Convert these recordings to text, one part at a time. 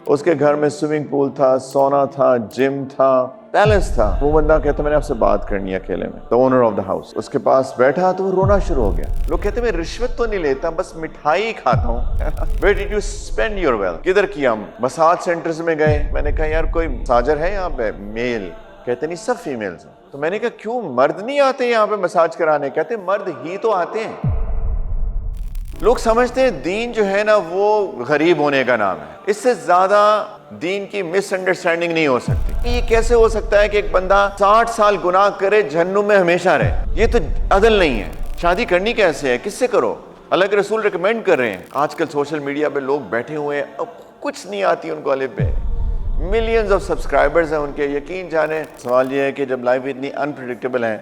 اس کے گھر میں سوئمنگ پول تھا، سونا تھا، جم تھا، پیلس تھا. وہ بندہ کہتا میں نے آپ سے بات کرنی ہے اکیلے میں. the owner of the house اس کے پاس بیٹھا تو وہ رونا شروع ہو گیا. لوگ کہتے میں رشوت تو نہیں لیتا، بس مٹھائی کھاتا ہوں. where did you spend your wealth؟ کدھر کیا؟ مساج سینٹرز میں گئے. میں نے کہا یار کوئی مساجر ہے یہاں پہ میل؟ کہتے نہیں سب فیمیلز ہیں. تو میں نے کہا کیوں مرد نہیں آتے یہاں پہ مساج کرانے؟ کہتے مرد ہی تو آتے ہیں. لوگ سمجھتے ہیں دین جو ہے نا وہ غریب ہونے کا نام ہے. اس سے زیادہ دین کی مس انڈرسٹینڈنگ نہیں ہو سکتی. یہ کیسے ہو سکتا ہے کہ ایک بندہ 60 سال گناہ کرے جہنم میں ہمیشہ رہے؟ یہ تو عدل نہیں ہے. شادی کرنی کیسے ہے؟ کس سے کرو؟ اللہ کے رسول ریکمینڈ کر رہے ہیں. آج کل سوشل میڈیا پہ لوگ بیٹھے ہوئے ہیں، اب کچھ نہیں آتی ان کو الف بے. ملینز آف سبسکرائبرز ہیں ان کے. یقین جانے سوال یہ ہے کہ جب لائف اتنی انپریڈکٹیبل ہے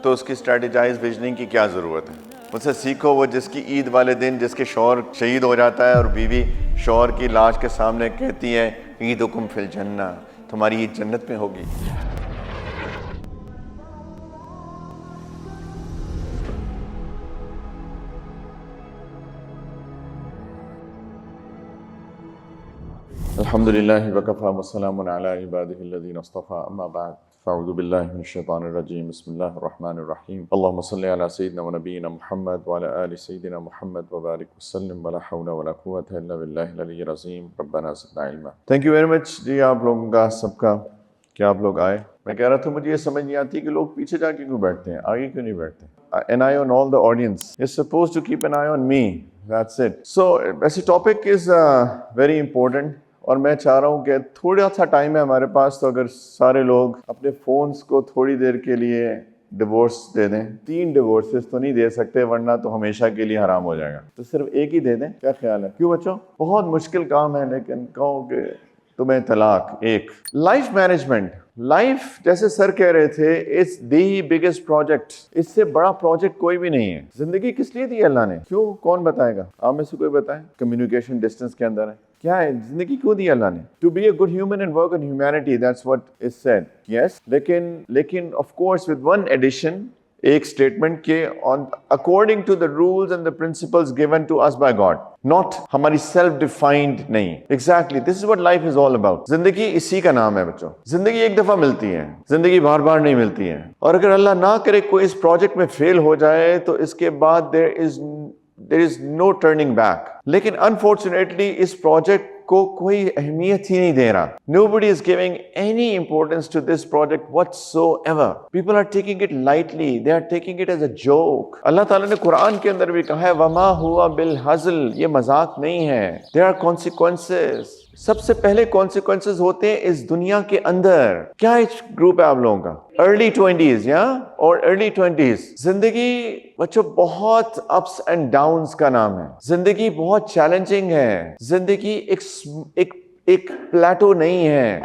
تو اس کی اسٹریٹجائز ویژننگ کی کیا ضرورت ہے؟ مجھ سے سیکھو. وہ جس کی عید والے دن جس کے شوہر شہید ہو جاتا ہے اور بیوی شوہر کی لاش کے سامنے کہتی ہے عیدکم فی الجنہ، تمہاری عید جنت میں ہوگی. الحمدللہ وکفی وسلام علی عبادہ الذین اصطفی، اما بعد فاعوذ باللہ من الشیطان الرجیم. بسم اللہ الرحمن الرحیم. اللہم صلی علی سیدنا و نبینا محمد وعلی آل سیدنا محمد وبارک وسلم ولا حول ولا قوة الا باللہ العلی العظیم. ربنا زدنا علما. تھینک یو ویری مچ جی آپ لوگوں کا سب کا کہ آپ لوگ آئے. میں کہہ رہا تھا مجھے یہ سمجھ نہیں آتی کہ لوگ پیچھے جا کے کیوں بیٹھتے ہیں، آگے کیوں نہیں بیٹھتے. An eye on all the audience. You're supposed to keep an eye on me. That's it. So, ایسی ٹاپک is very important. اور میں چاہ رہا ہوں کہ تھوڑا سا ٹائم ہے ہمارے پاس، تو اگر سارے لوگ اپنے فونز کو تھوڑی دیر کے لیے ڈیورس دے دیں. 3 ڈیورسز تو نہیں دے سکتے ورنہ تو ہمیشہ کے لیے حرام ہو جائے گا. تو صرف ایک ہی دے دیں. کیا خیال ہے؟ کیوں بچوں؟ بہت مشکل کام ہے لیکن کہو کہ تمہیں طلاق ایک. لائف مینجمنٹ، لائف جیسے سر کہہ رہے تھے اٹس دی بگیسٹ پروجیکٹ. اس سے بڑا پروجیکٹ کوئی بھی نہیں ہے. زندگی کس لیے دی اللہ نے؟ کیوں؟ کون بتائے گا؟ آپ میں سے کوئی بتائیں. کمیونیکیشن ڈسٹینس کے اندر ہے. کیا ہے زندگی کیوں دی اللہ نے؟ To be a good human and work on humanity, that's what is said. Yes, لیکن of course with one addition, ایک اسٹیٹمنٹ کے on according to the rules and the principles given to us by God, not ہماری self defined نہیں. Exactly this is what life is all about. زندگی اسی کا نام ہے بچوں. زندگی ایک دفعہ ملتی ہے، زندگی بار بار نہیں ملتی ہے. اور اگر اللہ نہ کرے کوئی اس پروجیکٹ میں فیل ہو جائے تو اس کے بعد there is no turning back. لیکن unfortunately اس پروجیکٹ کو کوئی اہمیت ہی نہیں دے رہا. Nobody is giving any importance to this project whatsoever. People are taking it lightly. They are taking it as a joke. اللہ تعالیٰ نے قرآن کے اندر بھی کہا ہے وَمَا هُوَ بِالْهَزْلِ، یہ مذاق نہیں ہے. There are consequences. سب سے پہلے consequences ہوتے ہیں اس دنیا کے اندر. کیا گروپ ہے آپ لوگوں کا؟ ارلی 20s یا اور ارلی 20s. زندگی بچوں بہت اپس اینڈ ڈاؤنز کا نام ہے. زندگی بہت چیلنجنگ ہے. زندگی ایک پلیٹو نہیں ہے.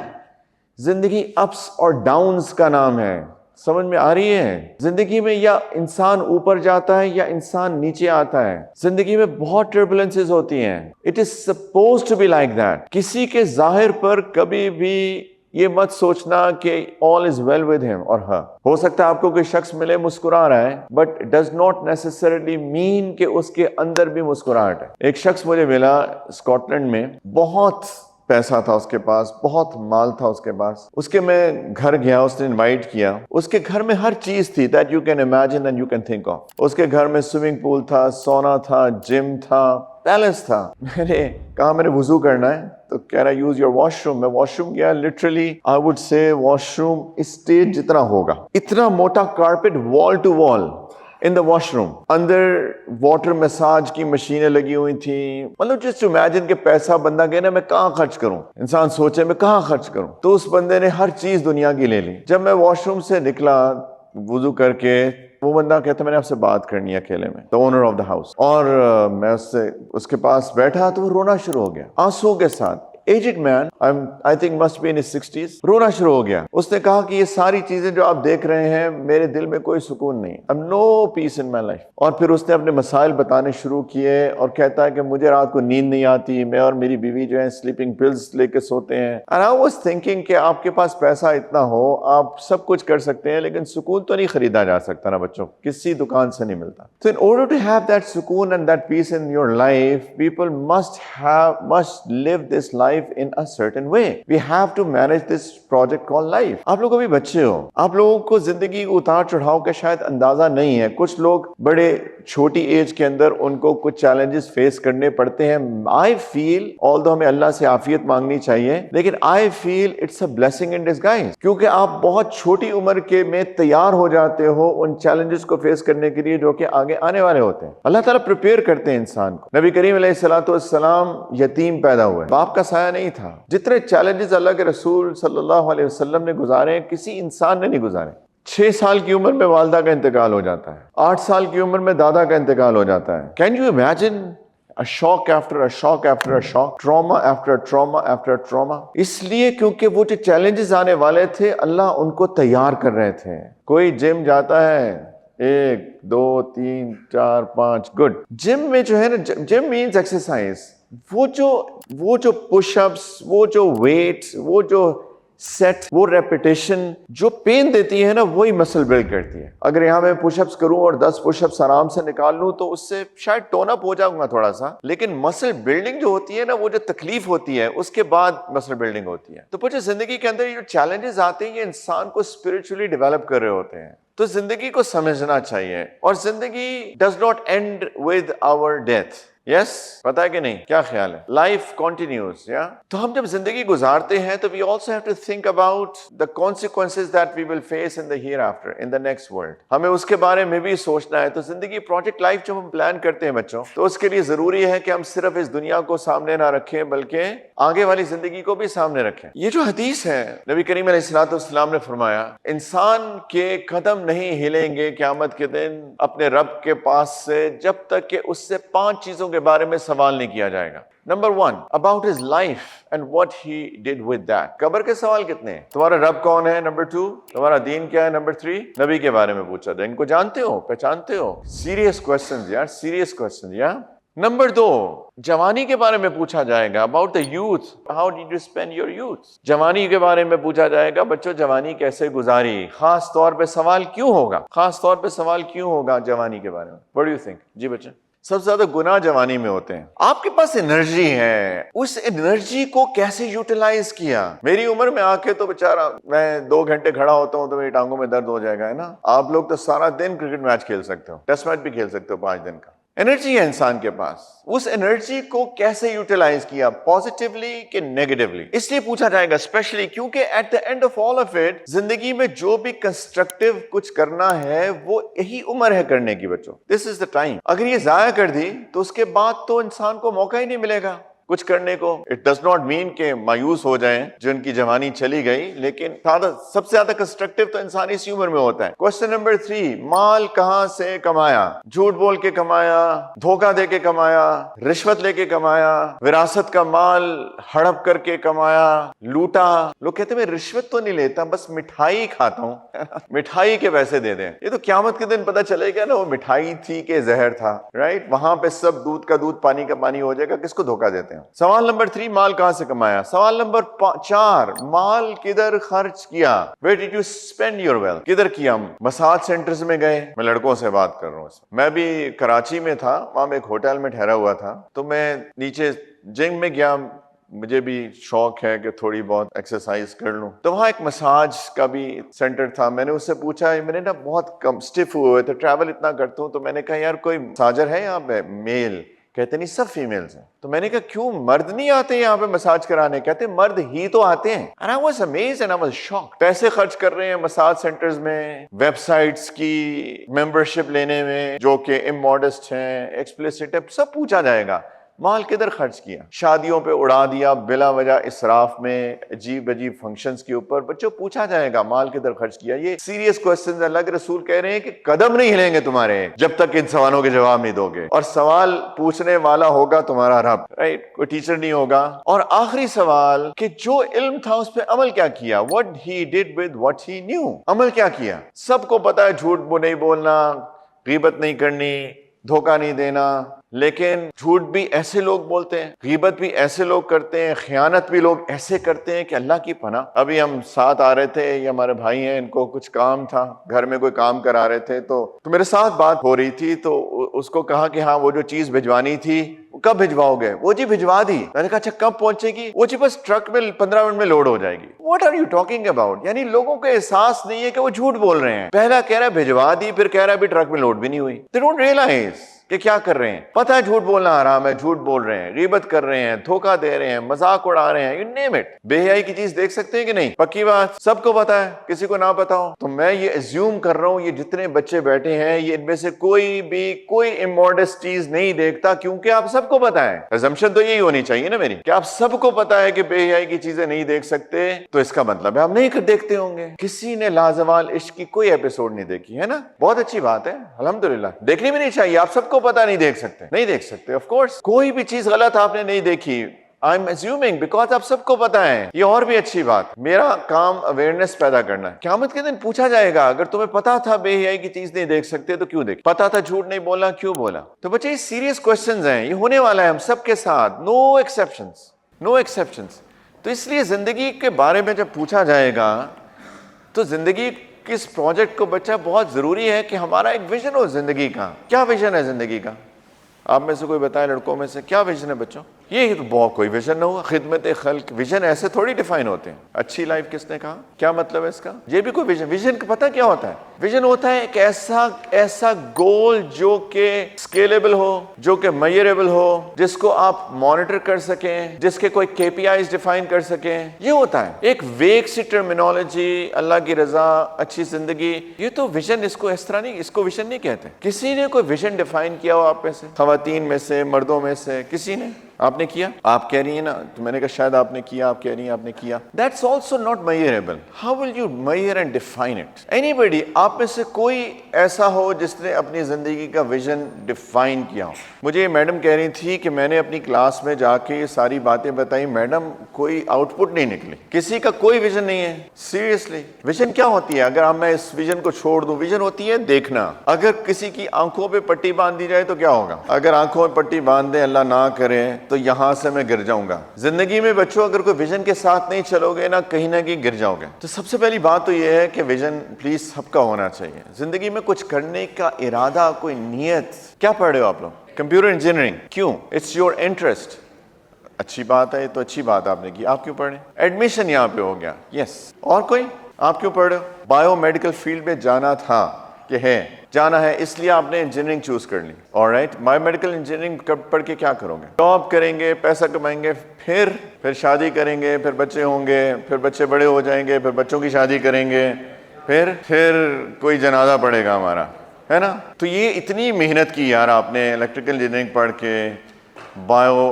زندگی اپس اور ڈاؤنز کا نام ہے. سمجھ میں آ رہی ہے؟ زندگی میں یا انسان اوپر جاتا ہے یا انسان نیچے آتا ہے. زندگی میں بہت ٹربولنسز ہوتی ہیں. It is supposed to be like that. کسی کے ظاہر پر کبھی بھی یہ مت سوچنا کہ all is well with him or her. ہو سکتا ہے آپ کو کوئی شخص ملے مسکرا رہا ہے but does not necessarily mean کہ اس کے اندر بھی مسکراہٹ ہے. ایک شخص مجھے ملا اسکاٹ لینڈ میں، بہت پیسہ تھا اس کے پاس، بہت مال تھا اس کے پاس. اس کے میں گھر گیا، اس نے انوائٹ کیا. اس کے گھر میں ہر چیز تھی that you can imagine and you can think of. اس کے گھر میں سوئمنگ پول تھا، سونا تھا، جم تھا، پیلس تھا. میں نے کہا میں نے وضو کرنا ہے تو کہہ رہا یوز یور واش روم. میں واش روم گیا. Literally I would say wash room stage جتنا ہوگا، اتنا موٹا کارپیٹ وال ٹو وال ان دا واش روم. اندر واٹر مساج کی مشینیں لگی ہوئی تھیں. مطلب جسٹ امیجن کہ پیسہ بندہ کہے نا میں کہاں خرچ کروں، انسان سوچے میں کہاں خرچ کروں. تو اس بندے نے ہر چیز دنیا کی لے لی. جب میں واش روم سے نکلا وضو کر کے، وہ بندہ کہتا میں نے آپ سے بات کرنی ہے اکیلے میں، the owner of the house. اور میں اس کے پاس بیٹھا تو وہ رونا شروع ہو گیا آنسو کے ساتھ. aged man, I think must be in his 60s. رونا شروع ہو گیا. اس نے کہا کہ یہ ساری چیزیں جو آپ دیکھ رہے ہیں میرے دل میں کوئی سکون نہیں. I'm no peace in my life. اور پھر اس نے اپنے مسائل بتانے شروع کیے اور کہتا ہے کہ مجھے رات کو نیند نہیں آتی، میں اور میری بیوی جو ہے سلیپنگ پلز لے کے سوتے ہیں. And I was thinking کہ آپ کے پاس پیسہ اتنا ہو، آپ سب کچھ کر سکتے ہیں، لیکن سکون تو نہیں خریدا جا سکتا نا بچوں، کسی دکان سے نہیں ملتا. So in order to have that سکون and that peace in your life, people must live this life life in a certain way. We have to manage this project called life. آپ لوگ ابھی بچے ہو, آپ لوگوں کو زندگی اتار چڑھاؤ کا شاید اندازہ نہیں ہے. کچھ لوگ بڑے چھوٹی ایج کے اندر ان کو کچھ چیلنجز فیس کرنے پڑتے ہیں. I feel, although ہمیں اللہ سے عافیت مانگنی چاہیے, لیکن I feel it's a blessing in disguise, کیونکہ آپ بہت چھوٹی عمر کے میں تیار ہو جاتے ہو ان چیلنجز کو فیس کرنے کے لیے جو کہ آگے آنے والے ہوتے ہیں. اللہ تعالیٰ پریپیئر کرتے ہیں انسان کو. نبی کریم علیہ السلام یتیم پیدا ہوئے, باپ کا سایہ نہیں تھا. جتنے چیلنجز اللہ کے رسول صلی اللہ علیہ وسلم نے گزارے کسی انسان نے نہیں گزارے. 6 سال کی عمر میں والدہ کا انتقال ہو جاتا ہے, 8 سال کی عمر میں دادا کا انتقال ہو جاتا ہے. Can you imagine a shock after a shock after a shock, trauma after trauma after trauma? اس لیے کیونکہ وہ جو چیلنجز آنے والے تھے اللہ ان کو تیار کر رہے تھے. کوئی جم جاتا ہے 1 2 3 4 5 گڈ. جم میں جو ہے نا, جم مینز ایکسرسائز, وہ جو پش اپس, وہ جو ویٹس, وہ جو سیٹ, وہ ریپیٹیشن جو پین دیتی ہے نا, وہی مسل بلڈ کرتی ہے. اگر یہاں میں پش اپس کروں اور 10 پش اپس آرام سے نکال لوں تو اس سے شاید ٹون اپ ہو جاؤں گا تھوڑا سا, لیکن مسل بلڈنگ جو ہوتی ہے نا, وہ جو تکلیف ہوتی ہے اس کے بعد مسل بلڈنگ ہوتی ہے. تو پوچھے زندگی کے اندر یہ جو چیلنجز آتے ہیں یہ انسان کو اسپرچولی ڈیولپ کر رہے ہوتے ہیں. تو زندگی کو سمجھنا چاہیے, اور زندگی does not end with our death. Yes, پتا ہے کہ نہیں, کیا خیال ہے؟ Life continues. یا تو ہم جب زندگی گزارتے ہیں تو we also have to think about the consequences that we will face in the hereafter, in the next world. ہمیں اس کے بارے میں بھی سوچنا ہے. تو زندگی پروجیکٹ لائف جو ہم پلان کرتے ہیں بچوں, تو اس کے لیے ضروری ہے کہ ہم صرف اس دنیا کو سامنے نہ رکھیں بلکہ آگے والی زندگی کو بھی سامنے رکھیں. یہ جو حدیث ہے, نبی کریم علیہ السلام نے فرمایا انسان کے قدم نہیں ہلیں گے قیامت کے دن اپنے رب کے پاس سے جب تک کہ اس سے 5 چیزوں کے بارے میں سوال نہیں کیا جائے گا. Number 1, about his life and what he did with that. قبر کے سوال کتنے ہیں؟ تمہارا رب کون ہے؟ نمبر 2, تمہارا دین کیا ہے؟ نمبر 3, نبی کے بارے میں پوچھا جائے, ان کو جانتے ہو, پہچانتے ہو؟ سیریس کوسچنز یار, سیریس کوسچنز. یا نمبر 2, جوانی کے بارے میں پوچھا جائے گا, about the youth, how did you spend your youth. جوانی کے بارے میں پوچھا جائے گا, بچوں جوانی کیسے گزاری. خاص طور پہ سوال کیوں ہوگا, خاص طور پہ سوال کیوں ہوگا جوانی کے بارے میں؟ What do you think? جی بچے. سب سے زیادہ گناہ جوانی میں ہوتے ہیں. آپ کے پاس انرجی ہے, اس انرجی کو کیسے یوٹیلائز کیا. میری عمر میں آ کے تو بیچارہ میں 2 گھنٹے کھڑا ہوتا ہوں تو میری ٹانگوں میں درد ہو جائے گا, ہے نا. آپ لوگ تو سارا دن کرکٹ میچ کھیل سکتے ہو, ٹیسٹ میچ بھی کھیل سکتے ہو 5 دن کا. انرجی ہے انسان کے پاس, اس انرجی کو کیسے یوٹیلائز کیا, پازیٹیولی کہ نیگیٹیولی. اس لیے پوچھا جائے گا اسپیشلی کیونکہ at the end of all of it زندگی میں جو بھی کنسٹرکٹیو کچھ کرنا ہے وہ یہی عمر ہے کرنے کی بچوں. دس از دا ٹائم. اگر یہ ضائع کر دی تو اس کے بعد تو انسان کو موقع ہی نہیں ملے گا کچھ کرنے کو. اٹ ڈز ناٹ مین کہ مایوس ہو جائیں جن کی جوانی چلی گئی, لیکن سب سے زیادہ کنسٹرکٹیو تو انسان اسی عمر میں ہوتا ہے. کوسچن نمبر 3, مال کہاں سے کمایا؟ جھوٹ بول کے کمایا, دھوکہ دے کے کمایا, رشوت لے کے کمایا, وراثت کا مال ہڑپ کر کے کمایا, لوٹا. لوگ کہتے ہیں میں رشوت تو نہیں لیتا, بس مٹھائی کھاتا ہوں. مٹھائی کے پیسے دے دیں. یہ تو قیامت کے دن پتہ چلے گا نا وہ مٹھائی تھی کہ زہر تھا, رائٹ. وہاں پہ سب دودھ کا دودھ پانی کا پانی ہو جائے گا. کس کو دھوکہ دیتے ہیں؟ سوال نمبر 3, مال کہاں سے کمایا. سوال نمبر 4, مال کدھر خرچ کیا. Where did you spend your wealth? کدھر کیا؟ مساج سینٹرز میں گئے. میں لڑکوں سے بات کر رہا ہوں. میں بھی کراچی میں تھا, وہاں میں ایک ہوٹل میں ٹھہرا ہوا تھا, تو میں نیچے جم میں گیا. مجھے بھی شوق ہے کہ تھوڑی بہت ایکسرسائز کر لوں, تو وہاں ایک مساج کا بھی سینٹر تھا. میں نے اس سے پوچھا, میں نے نا بہت کم اسٹف ہوئے تھے, ٹریول اتنا کرتا ہوں, تو میں نے کہا یار کوئی مساجر ہے یہاں پہ میل؟ کہتے نہیں سب فیمیلز ہیں. تو میں نے کہا کیوں مرد نہیں آتے یہاں پہ مساج کرانے؟ کہتے مرد ہی تو آتے ہیں. And I was amazed and I was shocked. پیسے خرچ کر رہے ہیں مساج سینٹرز میں, ویب سائٹس کی ممبرشپ لینے میں جو کہ اموڈسٹ ہیں, ایکسپلیسٹ ہے. سب پوچھا جائے گا مال کدھر خرچ کیا. شادیوں پہ اڑا دیا بلا وجہ, اسراف میں, عجیب عجیب فنکشنز کے اوپر. بچوں پوچھا جائے گا مال کدھر خرچ کیا. یہ سیریس کوسچنز. اللہ کے رسول کہہ رہے ہیں کہ قدم نہیں ہلیں گے تمہارے جب تک ان سوالوں کے جواب نہیں دو گے, اور سوال پوچھنے والا ہوگا تمہارا رب, رائٹ, کوئی ٹیچر نہیں ہوگا. اور آخری سوال کہ جو علم تھا اس پہ عمل کیا کیا. What he did with what he knew. عمل کیا کیا. سب کو پتا ہے جھوٹ نہیں بولنا, غیبت نہیں کرنی, دھوکہ نہیں دینا, لیکن جھوٹ بھی ایسے لوگ بولتے ہیں, غیبت بھی ایسے لوگ کرتے ہیں, خیانت بھی لوگ ایسے کرتے ہیں کہ اللہ کی پناہ. ابھی ہم ساتھ آ رہے تھے, یہ ہمارے بھائی ہیں, ان کو کچھ کام تھا, گھر میں کوئی کام کرا رہے تھے, تو میرے ساتھ بات ہو رہی تھی, تو اس کو کہا کہ ہاں وہ جو چیز بھجوانی تھی, وہ کب بھجواؤ گے؟ وہ جی بھجوا دی. میں نے کہا اچھا کب پہنچے گی؟ وہ جی بس ٹرک میں 15 منٹ میں لوڈ ہو جائے گی. What are you talking about? یعنی لوگوں کو احساس نہیں ہے کہ وہ جھوٹ بول رہے ہیں. پہلا کہہ رہا ہے بھجوا دی، پھر کہہ رہا ہے ابھی ٹرک میں لوڈ بھی نہیں ہوئی. They don't realize کہ کیا کر رہے ہیں. پتہ ہے جھوٹ بولنا حرام ہے، جھوٹ بول رہے ہیں، غیبت کر رہے ہیں، دھوکہ دے رہے ہیں، مذاق اڑا رہے ہیں، you name it. بے حیائی کی چیز دیکھ سکتے ہیں کہ نہیں؟ پکی بات سب کو پتا ہے، کسی کو نہ پتا ہو. تو میں یہ assume کر رہا ہوں یہ جتنے بچے بیٹھے ہیں یہ ان میں سے کوئی immodest چیز نہیں دیکھتا، کیونکہ آپ سب کو پتا ہے. assumption تو یہی ہونی چاہیے نا میری، کہ آپ سب کو پتا ہے کہ بے حیائی کی چیزیں نہیں دیکھ سکتے، تو اس کا مطلب ہے آپ نہیں دیکھتے ہوں گے. کسی نے لازوال عشق کی کوئی ایپیسوڈ نہیں دیکھی ہے نا؟ بہت اچھی بات ہے، الحمدللہ. دیکھنی بھی نہیں چاہیے، آپ سب کو پتا نہیں دیکھ سکتے آف کورس. کوئی بھی چیز غلط آپ نے نہیں دیکھی، I'm assuming because آپ سب کو پتا ہے. یہ اور بھی اچھی بات. میرا کام اویئرنیس پیدا کرنا ہے. قیامت کے دن پوچھا جائے گا اگر تمہیں پتا تھا بے حیائی کی چیز نہیں دیکھ سکتے تو کیوں دیکھ؟ پتا تھا جھوٹ نہیں بولنا کیوں بولا؟ تو بچے یہ سیریس کوسچنز ہیں، یہ ہونے والا ہے ہم سب کے ساتھ. نو ایکسیپشنز. تو اس لیے زندگی کے بارے میں جب پوچھا جائے گا تو زندگی کس پروجیکٹ کو بچہ بہت ضروری ہے کہ ہمارا ایک ویژن ہو زندگی کا. کیا ویژن ہے زندگی کا؟ آپ میں سے کوئی بتائے لڑکوں میں سے کیا ویژن ہے بچوں؟ یہ تو بہت کوئی ویژن نہ ہوا. خدمت خلق ویژن ایسے تھوڑی ڈیفائن ہوتے ہیں. اچھی لائف کس نے کہا؟ کیا مطلب ہے اس کا؟ یہ بھی کوئی ویژن کا پتہ کیا ہوتا ہے؟ ویژن ہوتا ہے ایک ایسا گول جو کہ اسکیلیبل ہو، جو کہ میئریبل ہو، جس کو آپ مانیٹر کر سکیں، جس کے کوئی KPIs ڈیفائن کر سکیں. یہ ہوتا ہے ایک ویگ سی ٹرمینالوجی، اللہ کی رضا، اچھی زندگی. یہ تو ویژن، اس کو اس طرح نہیں، اس کو ویژن نہیں کہتے. کسی نے کوئی ویژن ڈیفائن کیا ہو آپ میں سے؟ خواتین میں سے، مردوں میں سے کسی نے؟ آپ نے کیا؟ آپ کہہ رہی ہیں نا، تو میں نے کہا شاید آپ نے کیا، آپ کہہ رہی ہیں آپ نے کیا. That's also not measurable. How will you measure and define it? Anybody آپ میں سے کوئی ایسا ہو جس نے اپنی زندگی کا ویژن ڈیفائن کیا ہو؟ مجھے یہ میڈم کہہ رہی تھی کہ میں نے اپنی کلاس میں جا کے یہ ساری باتیں بتائی، میڈم کوئی آؤٹ پٹ نہیں نکلی، کسی کا کوئی ویژن نہیں ہے. سیریسلی ویژن کیا ہوتی ہے؟ اگر میں اس ویژن کو چھوڑ دوں، ویژن ہوتی ہے دیکھنا. اگر کسی کی آنکھوں پہ پٹی باندھ دی جائے تو کیا ہوگا؟ اگر آنکھوں میں پٹی باندھ دیں، اللہ نہ کرے، تو یہاں سے میں گر جاؤں گا. زندگی میں بچوں اگر کوئی ویژن کے ساتھ نہیں چلو گے نا، کہیں نہ کہیں گر جاؤ گے. تو سب سے پہلی بات تو یہ ہے کہ ویژن پلیز سب کا ہونا چاہیے. زندگی میں کچھ کرنے کا ارادہ، کوئی نیت. کیا پڑھ رہے ہو آپ لوگ؟ Computer engineering. کیوں؟ It's your interest. اچھی بات ہے، یہ تو اچھی بات آپ نے کی. آپ کیوں پڑھ رہے ہیں؟ ایڈمیشن یہاں پہ ہو گیا. یس. اور کوئی؟ آپ کیوں پڑھ رہے ہو؟ بایو میڈیکل فیلڈ میں جانا تھا کہ جانا ہے، اس لیے آپ نے انجینئرنگ چوز کر لی. آلرائٹ. بایو میڈیکل انجینئرنگ پڑھ کے کیا کرو گے؟ جاب کریں گے، پیسہ کمائیں گے، پھر شادی کریں گے، پھر بچے ہوں گے، پھر بچے بڑے ہو جائیں گے، پھر بچوں کی شادی کریں گے، پھر کوئی جنازہ پڑے گا ہمارا، ہے نا؟ تو یہ اتنی محنت کی یار آپ نے، الیکٹریکل انجینئرنگ پڑھ کے، بایو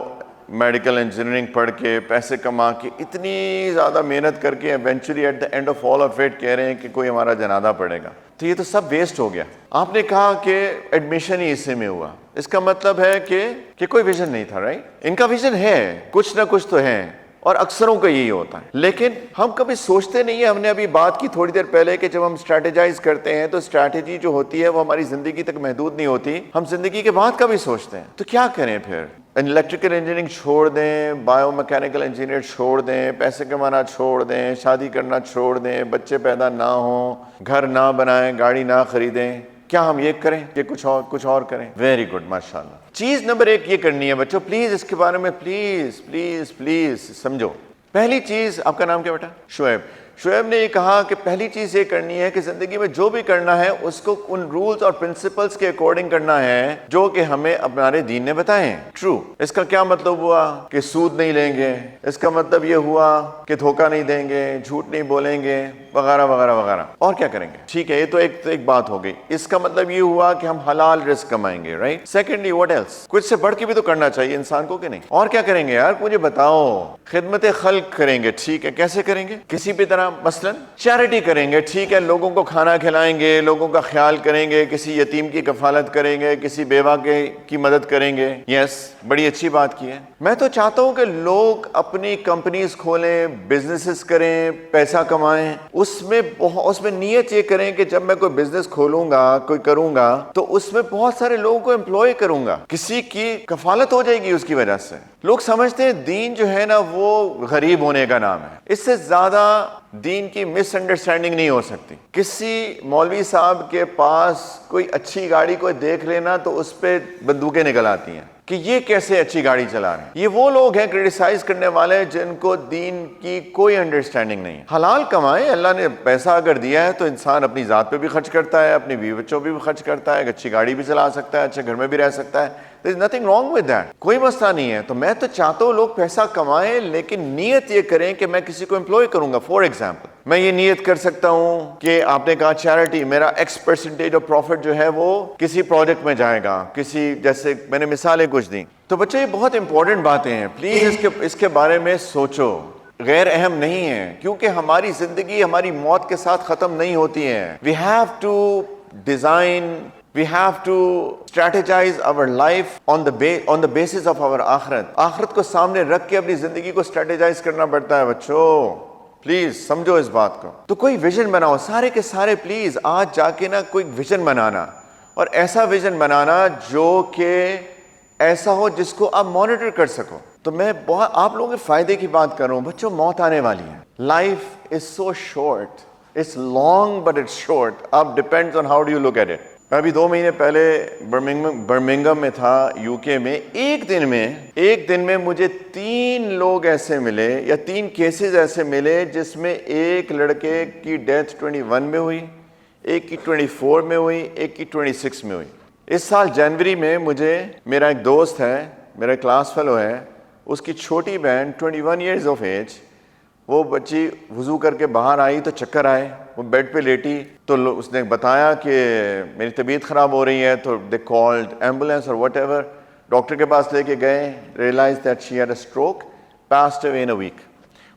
میڈیکل انجینئرنگ پڑھ کے، پیسے کما کے، اتنی زیادہ محنت کر کے eventually at the end of all of it کہہ رہے ہیں کہ کوئی ہمارا جنازہ پڑے گا. تو یہ تو سب ویسٹ ہو گیا. آپ نے کہا کہ ایڈمیشن ہی اسی میں ہوا، اس کا مطلب ہے کہ کوئی ویژن نہیں تھا. رائٹ. ان کا ویژن ہے، کچھ نہ کچھ تو ہے، اور اکثروں کا یہی ہوتا ہے. لیکن ہم کبھی سوچتے نہیں ہیں. ہم نے ابھی بات کی تھوڑی دیر پہلے کہ جب ہم اسٹریٹجائز کرتے ہیں تو اسٹریٹجی جو ہوتی ہے وہ ہماری زندگی تک محدود نہیں ہوتی، ہم زندگی کے بعد کا بھی سوچتے ہیں. تو کیا کریں پھر؟ الیکٹریکل انجینئرنگ چھوڑ دیں، بایو میکینیکل انجینئر چھوڑ دیں، پیسے کمانا چھوڑ دیں، شادی کرنا چھوڑ دیں، بچے پیدا نہ ہوں، گھر نہ بنائیں، گاڑی نہ خریدیں. کیا ہم یہ کریں کہ کچھ اور کریں؟ ویری گڈ، ماشاء اللہ. چیز نمبر 1 یہ کرنی ہے بچوں، پلیز اس کے بارے میں پلیز سمجھو. پہلی چیز، آپ کا نام کیا بیٹا؟ شعیب نے یہ کہا کہ پہلی چیز یہ کرنی ہے کہ زندگی میں جو بھی کرنا ہے اس کو ان رولز اور پرنسپلز کے اکارڈنگ کرنا ہے جو کہ ہمیں ہمارے دین نے بتائے ہیں. ٹرو. اس کا کیا مطلب ہوا؟ کہ سود نہیں لیں گے. اس کا مطلب یہ ہوا کہ دھوکہ نہیں دیں گے، جھوٹ نہیں بولیں گے، وغیرہ وغیرہ وغیرہ. اور کیا کریں گے؟ ٹھیک ہے، یہ تو ایک بات ہو گئی. اس کا مطلب یہ ہوا کہ ہم حلال رزق کمائیں گے. رائٹ. Secondly what else? کچھ سے بڑھ کے بھی تو کرنا چاہیے انسان کو کہ نہیں؟ اور کیا کریں گے یار؟ مجھے بتاؤ. خدمت خلق کریں گے. ٹھیک ہے، کیسے کریں گے؟ کسی بھی طرح. مثلاً چیریٹی کریں گے. ٹھیک ہے، لوگوں کو کھانا کھلائیں گے، لوگوں کا خیال کریں گے، کسی یتیم کی کفالت کریں گے، کسی بیوہ کی مدد کریں گے. یس، بڑی اچھی بات کی ہے. میں تو چاہتا ہوں کہ لوگ اپنی کمپنیز کھولیں، بزنسز کریں، پیسہ کمائیں. اس میں نیت یہ کریں کہ جب میں کوئی بزنس کھولوں گا، کوئی کروں گا، تو اس میں بہت سارے لوگوں کو امپلوائے کروں گا، کسی کی کفالت ہو جائے گی اس کی وجہ سے. لوگ سمجھتے ہیں دین جو ہے نا وہ غریب ہونے کا نام ہے. اس سے زیادہ دین کی مس انڈرسٹینڈنگ نہیں ہو سکتی. کسی مولوی صاحب کے پاس کوئی اچھی گاڑی کوئی دیکھ لینا تو اس پہ بندوقیں نکل آتی ہیں. کہ یہ کیسے اچھی گاڑی چلا رہے ہیں. یہ وہ لوگ ہیں کرٹیسائز کرنے والے جن کو دین کی کوئی انڈرسٹینڈنگ نہیں ہے. حلال کمائیں, اللہ نے پیسہ اگر دیا ہے تو انسان اپنی ذات پہ بھی خرچ کرتا ہے, اپنی بیوی بچوں پہ بھی خرچ کرتا ہے, اچھی گاڑی بھی چلا سکتا ہے, اچھے گھر میں بھی رہ سکتا ہے. There is nothing wrong with that. کوئی مسئلہ نہیں ہے. تو میں تو چاہتا ہوں لوگ پیسہ کمائیں, لیکن نیت یہ کریں کہ میں کسی کو امپلوائے کروں گا. فار ایگزامپل میں یہ نیت کر سکتا ہوں کہ آپ نے کہا چیریٹی, میرا X% آف پروفٹ جو ہے وہ کسی پروجیکٹ میں جائے گا, کسی, جیسے میں نے مثالیں کچھ دیں. تو بچے یہ بہت امپورٹنٹ باتیں ہیں, پلیز اس کے بارے میں سوچو. غیر اہم نہیں ہے, کیونکہ ہماری زندگی ہماری موت کے ساتھ ختم نہیں ہوتی ہے. We have to design, we have to strategize our life on the basis of our آخرت. آخرت کو سامنے رکھ کے اپنی زندگی کو اسٹریٹجائز کرنا پڑتا ہے بچوں. پلیز سمجھو اس بات کو. تو کوئی ویژن بناؤ, سارے کے سارے پلیز آج جا کے نا کوئی ویژن بنانا, اور ایسا ویژن بنانا جو کہ ایسا ہو جس کو آپ مانیٹر کر سکو. تو میں بہت آپ لوگوں کے فائدے کی بات کر رہا ہوں. بچوں موت آنے والی ہے. Life is so short, it's long but it's short. اب depends on how do you look at it. میں ابھی 2 مہینے پہلے برمنگھم میں تھا, UK میں. ایک دن میں مجھے 3 لوگ ایسے ملے, یا 3 کیسز ایسے ملے جس میں ایک لڑکے کی ڈیتھ 21 میں ہوئی, ایک کی 24 میں ہوئی, ایک کی 26 میں ہوئی. اس سال جنوری میں مجھے میرا ایک دوست ہے, میرا کلاس فیلو ہے, اس کی چھوٹی بہن 21 ایئرز آف ایج, وہ بچی وضو کر کے باہر آئی تو چکر آئے, وہ بیڈ پہ لیٹی. تو اس نے بتایا کہ میری طبیعت خراب ہو رہی ہے. تو دے کالڈ ایمبولینس اور واٹ ایور. ڈاکٹر کے پاس لے کے گئے, realise that she had a stroke, passed away in a week.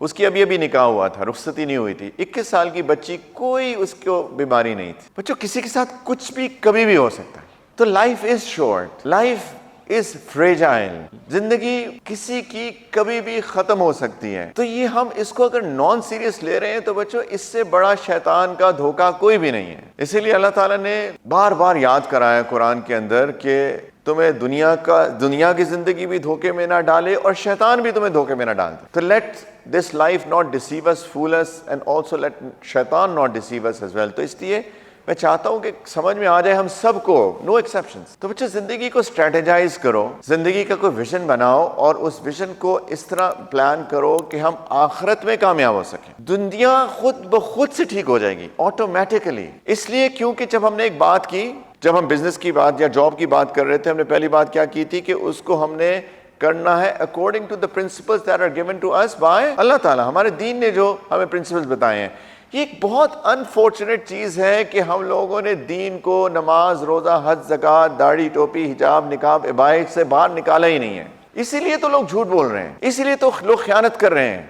اس کی ابھی نکاح ہوا تھا, رخصتی نہیں ہوئی تھی. 21 سال کی بچی, کوئی اس کو بیماری نہیں تھی. بچوں کسی کے ساتھ کچھ بھی کبھی بھی ہو سکتا ہے. تو life is short, life is fragile. زندگی کسی کی کبھی بھی ختم ہو سکتی ہے. تو یہ ہم اس کو اگر نان سیریس لے رہے ہیں تو بچوں اس سے بڑا شیطان کا دھوکہ کوئی بھی نہیں ہے. اسی لیے اللہ تعالیٰ نے بار بار یاد کرایا قرآن کے اندر کہ تمہیں دنیا کی زندگی بھی دھوکے میں نہ ڈالے, اور شیطان بھی تمہیں دھوکے میں نہ ڈال دے. تو let this life not deceive us, fool us, and also let Shaitan not deceive us as well. تو اس لیے میں چاہتا ہوں کہ سمجھ میں آ جائے ہم سب کو, نو ایکسیپشنز. تو بچے زندگی کو اسٹریٹجائز کرو, زندگی کا کوئی ویژن بناؤ, اور اس ویژن کو اس طرح پلان کرو کہ ہم آخرت میں کامیاب ہو سکیں. دنیا خود بخود سے ٹھیک ہو جائے گی آٹومیٹکلی. اس لیے کیونکہ جب ہم نے ایک بات کی, جب ہم بزنس کی بات یا جاب کی بات کر رہے تھے, ہم نے پہلی بات کیا کی تھی کہ اس کو ہم نے کرنا ہے according to the principles that are given to us by Allah Taala. ہمارے دین نے جو ہمیں پرنسپلز بتائے ہیں. یہ ایک بہت انفارچونیٹ چیز ہے کہ ہم لوگوں نے دین کو نماز, روزہ, حج, زکوٰۃ, داڑھی, ٹوپی, حجاب, نقاب, عبادت سے باہر نکالا ہی نہیں ہے. اسی لیے تو لوگ جھوٹ بول رہے ہیں, اسی لیے تو لوگ خیانت کر رہے ہیں,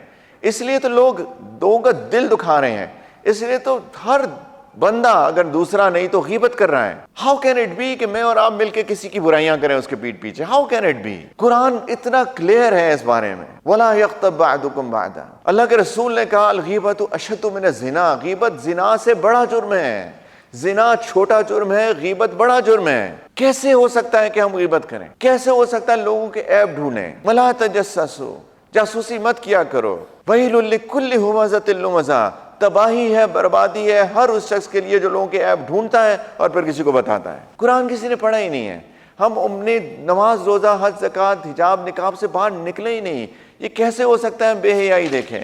اس لیے تو لوگ لوگوں کا دل دکھا رہے ہیں, اس لیے تو ہر بندہ اگر دوسرا نہیں تو غیبت کر رہا ہے. ہاؤ کین اٹ بی کہ میں اور آپ مل کے کسی کی برائیاں کریں اس کے پیٹھ پیچھے؟ How can it be? Quran اتنا کلیئر ہے اس بارے میں. وَلَا يَغْتَبْ بَعْضُكُمْ بَعْضًا. اللہ کے رسول نے کہا الغیبۃ اشد من الزنا, غیبت زنا سے بڑا جرم ہے. زنا چھوٹا جرم ہے, غیبت بڑا جرم ہے. کیسے ہو سکتا ہے کہ ہم غیبت کریں؟ کیسے ہو سکتا ہے لوگوں کے عیب ڈھونڈیں؟ وَلَا تَجَسَّسُوا, جاسوسی مت کیا کرو. وَيْلٌ لِكُلِّ هُمَزَةٍ لُمَزَةٍ, تباہی ہے, بربادی ہے ہر اس شخص کے لیے جو لوگوں کے عیب ڈھونڈتا ہے اور پھر کسی کو بتاتا ہے. قرآن کسی نے پڑھا ہی نہیں ہے. ہم اپنے نماز, روزہ, حج, زکوٰۃ, حجاب, نقاب سے باہر نکلے ہی نہیں. یہ کیسے ہو سکتا ہے؟ بے حیائی دیکھیں.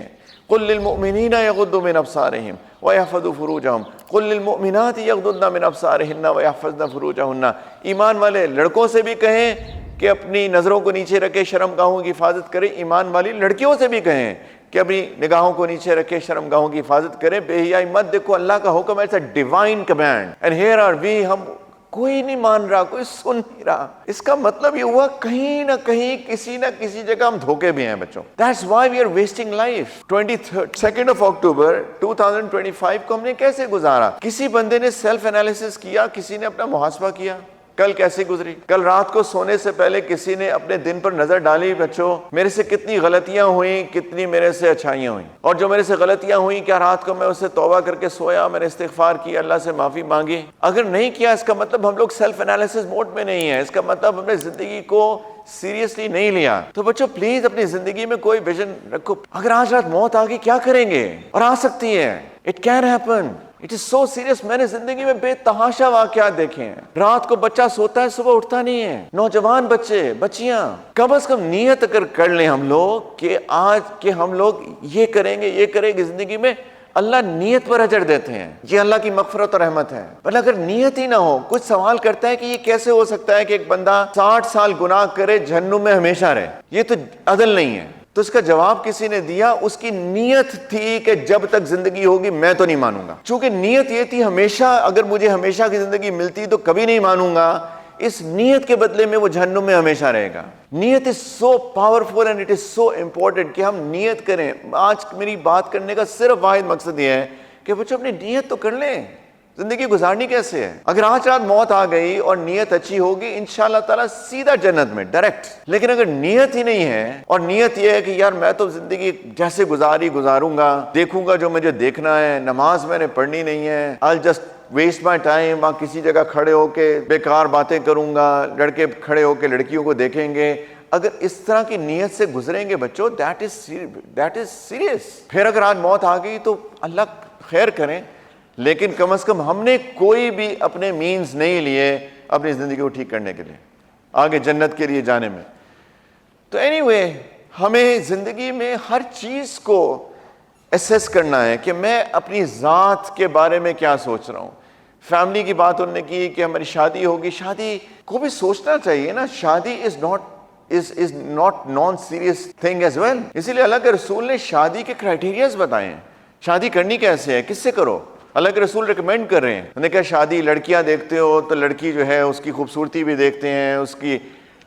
قُل لِّلْمُؤْمِنِينَ يَغُضُّوا مِنْ أَبْصَارِهِمْ وَيَحْفَظُوا فُرُوجَهُمْ قُل لِّلْمُؤْمِنَاتِ يَغْضُضْنَ مِنْ أَبْصَارِهِنَّ وَيَحْفَظْنَ فُرُوجَهُنَّ. ایمان والے لڑکوں سے بھی کہیں کہ اپنی نظروں کو نیچے رکھے, شرمگاہوں کی حفاظت کرے. ایمان والی لڑکیوں سے بھی کہیں کہ اپنی نگاہوں کو نیچے رکھے, شرمگاہوں کی حفاظت کریں. بے حیائی مت دیکھو, اللہ کا حکم ہے, it's a divine command. And here are we, ہم کوئی نہیں مان رہا, کوئی سن نہیں رہا. اس کا مطلب یہ ہوا کہیں نہ کہیں کسی نہ کسی جگہ ہم دھوکے بھی ہیں بچوں. That's why we are wasting life. 22nd of October 2025 کو ہم نے کیسے گزارا؟ کسی بندے نے سیلف انالیسس کیا, کسی نے اپنا محاسبہ کیا. کل کیسے گزری؟ کل رات کو سونے سے پہلے کسی نے اپنے دن پر نظر ڈالی بچوں میرے سے کتنی غلطیاں ہوئیں, کتنی میرے سے اچھائیاں ہوئیں, اور جو میرے سے غلطیاں ہوئیں کیا رات کو میں اس سے توبہ کر کے سویا, میں نے استغفار کی, اللہ سے معافی مانگی؟ اگر نہیں کیا اس کا مطلب ہم لوگ سیلف انالیسس موڈ میں نہیں ہیں. اس کا مطلب ہم نے زندگی کو سیریسلی نہیں لیا. تو بچوں پلیز اپنی زندگی میں کوئی ویژن رکھو. اگر آج رات موت آ گئی کیا کریں گے؟ اور آ سکتی ہے, it can happen. It is so serious. میں نے زندگی میں بے تحاشا واقعات دیکھے ہیں. رات کو بچہ سوتا ہے, صبح اٹھتا نہیں ہے. نوجوان بچے, بچیاں. کم از کم نیت اگر کر لیں ہم لوگ کہ آج کہ ہم لوگ یہ کریں گے, یہ کریں گے زندگی میں, اللہ نیت پر اجر دیتے ہیں. یہ اللہ کی مغفرت اور رحمت ہے. بل اگر نیت ہی نہ ہو, کچھ سوال کرتا ہے کہ یہ کیسے ہو سکتا ہے کہ ایک بندہ 60 سال گناہ کرے, جہنم میں ہمیشہ رہے, یہ تو عدل نہیں ہے. تو اس کا جواب کسی نے دیا, اس کی نیت تھی کہ جب تک زندگی ہوگی میں تو نہیں مانوں گا. چونکہ نیت یہ تھی ہمیشہ, اگر مجھے ہمیشہ کی زندگی ملتی تو کبھی نہیں مانوں گا, اس نیت کے بدلے میں وہ جہنم میں ہمیشہ رہے گا. Niyat is so powerful and it is so important کہ ہم نیت کریں. آج میری بات کرنے کا صرف واحد مقصد یہ ہے کہ بچوں اپنی نیت تو کر لیں. زندگی گزارنی کیسے ہے؟ اگر آج رات موت آ گئی اور نیت اچھی ہوگی, انشاءاللہ تعالیٰ سیدھا جنت میں ڈائریکٹ. لیکن اگر نیت ہی نہیں ہے, اور نیت یہ ہے کہ یار میں تو زندگی جیسے گزاروں گا, دیکھوں گا جو مجھے دیکھنا ہے, نماز میں نے پڑھنی نہیں ہے, I'll just waste my time, وہاں کسی جگہ کھڑے ہو کے بیکار باتیں کروں گا, لڑکے کھڑے ہو کے لڑکیوں کو دیکھیں گے. اگر اس طرح کی نیت سے گزریں گے بچوں, that is serious. پھر اگر آج موت آ گئی تو اللہ خیر کریں, لیکن کم از کم ہم نے کوئی بھی اپنے مینز نہیں لیے اپنی زندگی کو ٹھیک کرنے کے لیے, آگے جنت کے لیے جانے میں. تو اینی وے ہمیں زندگی میں ہر چیز کو اسیس کرنا ہے کہ میں اپنی ذات کے بارے میں کیا سوچ رہا ہوں. فیملی کی بات انہوں نے کی کہ ہماری شادی ہوگی, شادی کو بھی سوچنا چاہیے نا. شادی is not non serious thing as well. اسی لیے اللہ کے رسول نے شادی کے کرائٹیریاز بتائے ہیں. شادی کرنی کیسے ہے, کس سے کرو. اللہ کے رسول ریکمینڈ کر رہے ہیں. انہوں نے کہا شادی لڑکیاں دیکھتے ہو تو لڑکی جو ہے اس کی خوبصورتی بھی دیکھتے ہیں, اس کی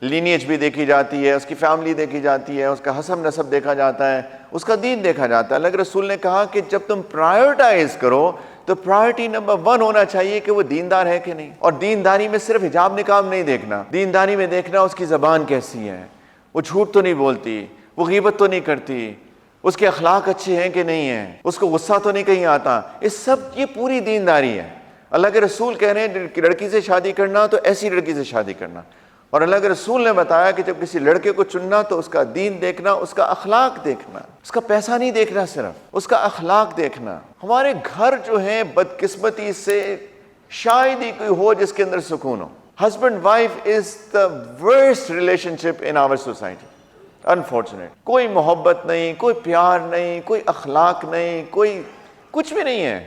لینیج بھی دیکھی جاتی ہے, اس کی فیملی دیکھی جاتی ہے, اس کا حسب نسب دیکھا جاتا ہے, اس کا دین دیکھا جاتا ہے. اللہ کے رسول نے کہا کہ جب تم پرائیورٹائز کرو تو پرائیورٹی نمبر 1 ہونا چاہیے کہ وہ دیندار ہے کہ نہیں. اور دینداری میں صرف حجاب نقاب نہیں دیکھنا, دینداری میں دیکھنا اس کی زبان کیسی ہے, وہ جھوٹ تو نہیں بولتی, وہ غیبت تو نہیں کرتی, اس کے اخلاق اچھے ہیں کہ نہیں ہیں, اس کو غصہ تو نہیں کہیں آتا. یہ پوری دینداری ہے. اللہ کے رسول کہہ رہے ہیں کہ لڑکی سے شادی کرنا تو ایسی لڑکی سے شادی کرنا. اور اللہ کے رسول نے بتایا کہ جب کسی لڑکے کو چننا تو اس کا دین دیکھنا, اس کا اخلاق دیکھنا, اس کا پیسہ نہیں دیکھنا, صرف اس کا اخلاق دیکھنا. ہمارے گھر جو ہیں بدقسمتی سے شاید ہی کوئی ہو جس کے اندر سکون ہو. Husband wife is the worst relationship in our society. Unfortunate. کوئی محبت نہیں, کوئی پیار نہیں, کوئی اخلاق نہیں, کوئی کچھ بھی نہیں ہے.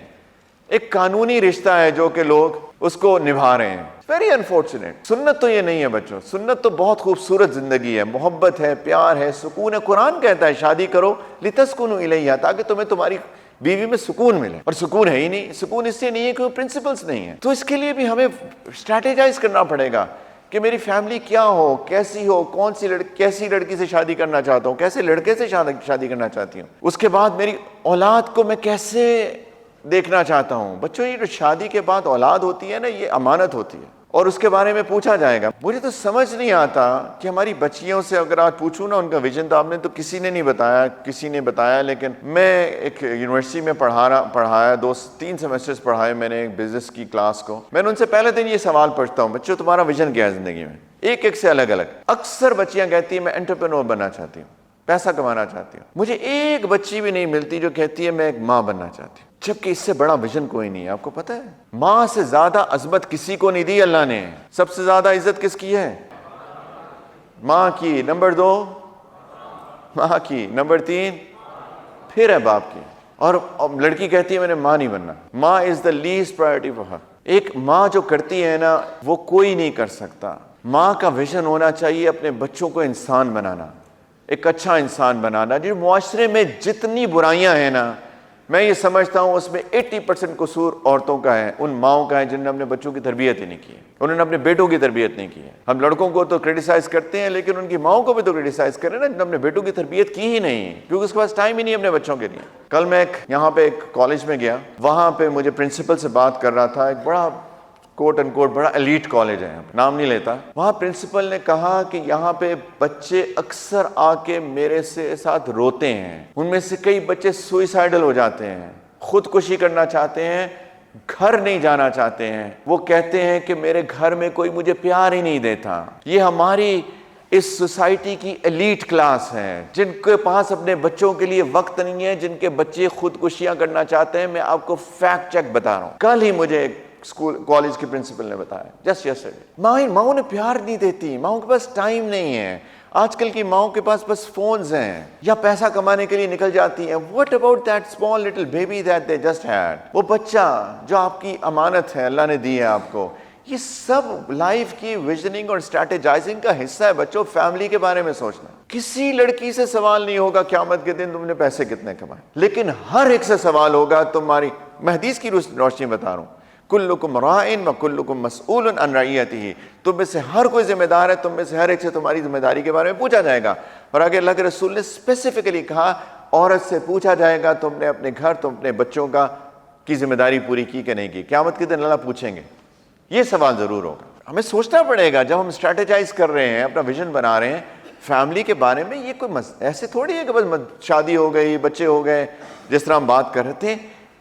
ایک قانونی رشتہ ہے جو کہ لوگ اس کو نبھا رہے ہیں. Very unfortunate. سنت تو یہ نہیں ہے بچوں. سنت تو بہت خوبصورت زندگی ہے, محبت ہے, پیار ہے, سکون ہے. قرآن کہتا ہے شادی کرو لتسکنوا الیہا, تاکہ تمہیں تمہاری بیوی میں سکون ملے. اور سکون ہے ہی نہیں. سکون اس سے نہیں ہے کہ پرنسپلس نہیں ہیں. تو اس کے لیے بھی ہمیں اسٹریٹجائز کرنا پڑے گا کہ میری فیملی کیا ہو, کیسی ہو, کیسی لڑکی سے شادی کرنا چاہتا ہوں, کیسے لڑکے سے شادی کرنا چاہتی ہوں. اس کے بعد میری اولاد کو میں کیسے دیکھنا چاہتا ہوں. بچوں یہ جو شادی کے بعد اولاد ہوتی ہے نا, یہ امانت ہوتی ہے اور اس کے بارے میں پوچھا جائے گا. مجھے تو سمجھ نہیں آتا کہ ہماری بچیوں سے اگر آج پوچھوں نا ان کا ویژن, تو آپ نے تو کسی نے نہیں بتایا, کسی نے بتایا. لیکن میں ایک یونیورسٹی میں پڑھایا 2-3 سیمسٹرز پڑھائے میں نے ایک بزنس کی کلاس کو. میں نے ان سے پہلے دن یہ سوال پوچھتا ہوں, بچوں تمہارا ویژن کیا ہے زندگی میں؟ ایک سے الگ الگ. اکثر بچیاں کہتی ہیں میں انٹرپرینور بننا چاہتی ہوں, پیسہ کمانا چاہتی ہوں. مجھے ایک بچی بھی نہیں ملتی جو کہتی ہے میں ایک ماں بننا چاہتی ہوں. جبکہ اس سے بڑا ویژن کوئی نہیں ہے. آپ کو پتہ ہے ماں سے زیادہ عظمت کسی کو نہیں دی اللہ نے. سب سے زیادہ عزت کس کی ہے؟ ماں کی. نمبر 2 ماں کی. نمبر 3 پھر ہے باپ کی. اور لڑکی کہتی ہے میں نے ماں نہیں بننا. ماں is the least priority for her. ایک ماں جو کرتی ہے نا وہ کوئی نہیں کر سکتا. ماں کا ویژن ہونا چاہیے اپنے بچوں کو انسان بنانا, ایک اچھا انسان بنانا. جو معاشرے میں جتنی برائیاں ہیں نا, میں یہ سمجھتا ہوں اس میں 80% قصور عورتوں کا ہے, ان ماؤں کا ہے جن نے اپنے بچوں کی تربیت ہی نہیں کی ہے, انہوں نے اپنے بیٹوں کی تربیت نہیں کی ہے. ہم لڑکوں کو تو کرٹیسائز کرتے ہیں لیکن ان کی ماؤں کو بھی تو کرٹیسائز کریں نا جن نے اپنے بیٹوں کی تربیت کی ہی نہیں, کیونکہ اس کے پاس ٹائم ہی نہیں اپنے بچوں کے لیے. کل میں یہاں پہ ایک کالج میں گیا, وہاں پہ مجھے پرنسپل سے بات کر رہا تھا. ایک بڑا کوٹ اینڈ کوٹ بڑا ایلیٹ کالج ہے, نام نہیں لیتا. وہاں پرنسپل نے کہا کہ یہاں پہ بچے اکثر آ کے میرے ساتھ روتے ہیں, ان میں سے کئی بچے سوئسائڈل ہو جاتے ہیں, خودکشی کرنا چاہتے ہیں, گھر نہیں جانا چاہتے ہیں. وہ کہتے ہیں کہ میرے گھر میں کوئی مجھے پیار ہی نہیں دیتا. یہ ہماری اس سوسائٹی کی ایلیٹ کلاس ہیں جن کے پاس اپنے بچوں کے لیے وقت نہیں ہے، جن کے بچے خودکشیاں کرنا چاہتے ہیں. میں آپ کو فیکٹ چیک بتا رہا ہوں، کل ہی مجھے اسکول کالج کے پرنسپل نے بتایا، جسٹ یسٹرڈے. ماؤں نے پیار نہیں دیتی، ماؤں کے پاس ٹائم نہیں ہے. آج کل کی ماؤں کے پاس بس فونز ہیں یا پیسہ کمانے کے لیے نکل جاتی ہیں. What about that small little baby that they just had? وہ بچہ جو آپ کی امانت ہے، اللہ نے دی ہے آپ کو. یہ سب لائف کی ویژننگ اور اسٹریٹجائزنگ کا حصہ ہے. بچوں، فیملی کے بارے میں سوچنا. کسی لڑکی سے سوال نہیں ہوگا قیامت کے دن تم نے پیسے کتنے کمائے، لیکن ہر ایک سے سوال ہوگا تمہاری. میں حدیث کی روشنی بتا رہا ہوں، کلکم راعٍ وکلکم مسئول عن رعیتہ. تم میں سے ہر کوئی ذمہ دار ہے، تم میں سے ہر ایک سے تمہاری ذمہ داری کے بارے میں پوچھا جائے گا. اور آگے اللہ کے رسول نے اسپیسیفکلی کہا عورت سے پوچھا جائے گا تم نے اپنے گھر، تم اپنے بچوں کی ذمہ داری پوری کی کہ نہیں کی. قیامت کے دن اللہ پوچھیں گے. یہ سوال ضرور ہوگا. ہمیں سوچنا پڑے گا جب ہم اسٹریٹجائز کر رہے ہیں، اپنا ویژن بنا رہے ہیں فیملی کے بارے میں. یہ کوئی ایسے تھوڑی ہے کہ بس شادی ہو گئی، بچے ہو گئے. جس طرح ہم بات کر رہے تھے،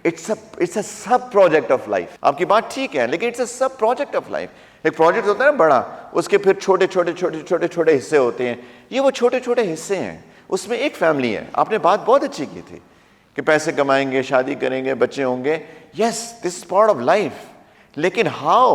it's a sub project of life. آپ کی بات ٹھیک ہے، لیکن it's a sub project of life. ایک پروجیکٹ ہوتا ہے نا بڑا، اس کے پھر چھوٹے چھوٹے چھوٹے چھوٹے چھوٹے حصے ہوتے ہیں. یہ وہ چھوٹے چھوٹے حصے ہیں، اس میں ایک فیملی ہے. آپ نے بات بہت اچھی کی تھی کہ پیسے کمائیں گے، شادی کریں گے، بچے ہوں گے. یس، دس از پارٹ آف لائف. لیکن ہاؤ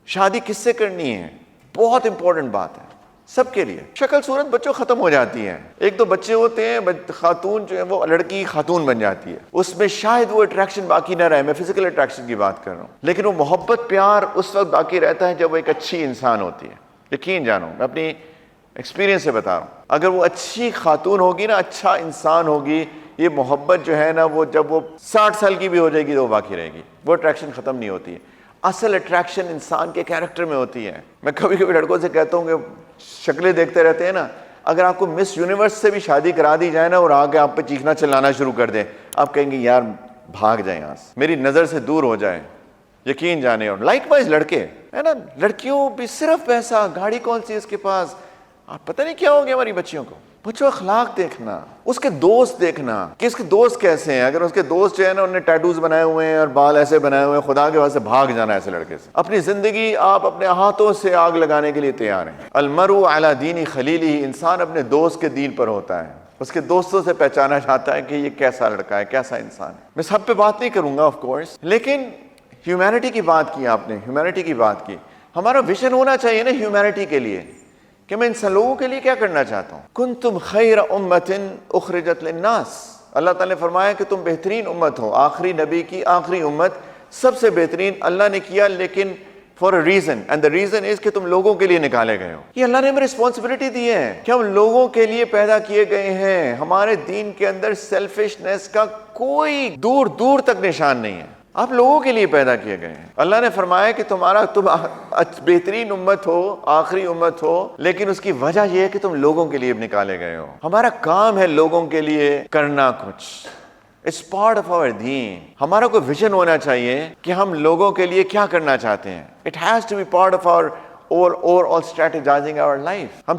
شادی کس سے کرنی ہے، بہت امپورٹنٹ بات ہے سب کے لیے. شکل صورت بچوں ختم ہو جاتی ہے. ایک دو بچے ہوتے ہیں، خاتون جو ہے وہ لڑکی خاتون بن جاتی ہے، اس میں شاید وہ اٹریکشن باقی نہ رہے. میں فزیکل اٹریکشن کی بات کر رہا ہوں، لیکن وہ محبت پیار اس وقت باقی رہتا ہے جب وہ ایک اچھی انسان ہوتی ہے. یقین جانو، میں اپنی ایکسپیرینس سے بتا رہا ہوں. اگر وہ اچھی خاتون ہوگی نا، اچھا انسان ہوگی، یہ محبت جو ہے نا، وہ جب وہ 60 سال کی بھی ہو جائے گی تو وہ باقی رہے گی. وہ اٹریکشن ختم نہیں ہوتی ہے. اصل اٹریکشن انسان کے کیریکٹر میں ہوتی ہے. میں کبھی کبھی لڑکوں سے کہتا ہوں کہ شکلیں دیکھتے رہتے ہیں نا، اگر آپ کو مس یونیورس سے بھی شادی کرا دی جائے نا اور آگے آپ پہ چیخنا چلانا شروع کر دیں، آپ کہیں گے یار بھاگ جائیں یہاں سے، میری نظر سے دور ہو جائیں. یقین جانے. اور لائک وائز لڑکے ہے نا، لڑکیوں بھی صرف پیسہ، گاڑی کون سی اس کے پاس، آپ پتہ نہیں کیا ہو گیا ہماری بچیوں کو. بچوں اخلاق دیکھنا، اس کے دوست دیکھنا کہ اس کے دوست کیسے ہیں. اگر اس کے دوست جو ہے نا انہوں نے ٹیٹوز بنائے ہوئے ہیں اور بال ایسے بنائے ہوئے ہیں، خدا کے واسطے بھاگ جانا ایسے لڑکے سے. اپنی زندگی آپ اپنے ہاتھوں سے آگ لگانے کے لیے تیار ہیں. المرء علی دین خلیلہ، انسان اپنے دوست کے دین پر ہوتا ہے. اس کے دوستوں سے پہچانا چاہتا ہے کہ یہ کیسا لڑکا ہے، کیسا انسان ہے. میں سب پہ بات نہیں کروں گا آف کورس، لیکن ہیومینٹی کی بات کی آپ نے، ہیومینٹی کی بات کی. ہمارا ویژن ہونا چاہیے نا ہیومینٹی کے لیے، کہ میں ان لوگوں کے لیے کیا کرنا چاہتا ہوں. کنتم خیر امت اخرجت للناس. اللہ تعالیٰ نے فرمایا کہ تم بہترین امت ہو، آخری نبی کی آخری امت سب سے بہترین اللہ نے کیا، لیکن for a reason, and the reason is کہ تم لوگوں کے لیے نکالے گئے ہو. یہ اللہ نے ہمیں رسپانسبلٹی دی ہے کہ ہم لوگوں کے لیے پیدا کیے گئے ہیں. ہمارے دین کے اندر سیلفشنس کا کوئی دور دور تک نشان نہیں ہے. آپ لوگوں کے لیے پیدا کیے گئے ہیں. اللہ نے فرمایا کہ تم بہترین امت ہو، آخری امت ہو، لیکن اس کی وجہ یہ ہے کہ تم لوگوں کے لیے نکالے گئے ہو. ہمارا کام ہے لوگوں کے لیے کرنا کچھ. اٹس پارٹ آف آور دین. ہمارا کوئی ویژن ہونا چاہیے کہ ہم لوگوں کے لیے کیا کرنا چاہتے ہیں. It has to be part of our overall strategizing our life. ہم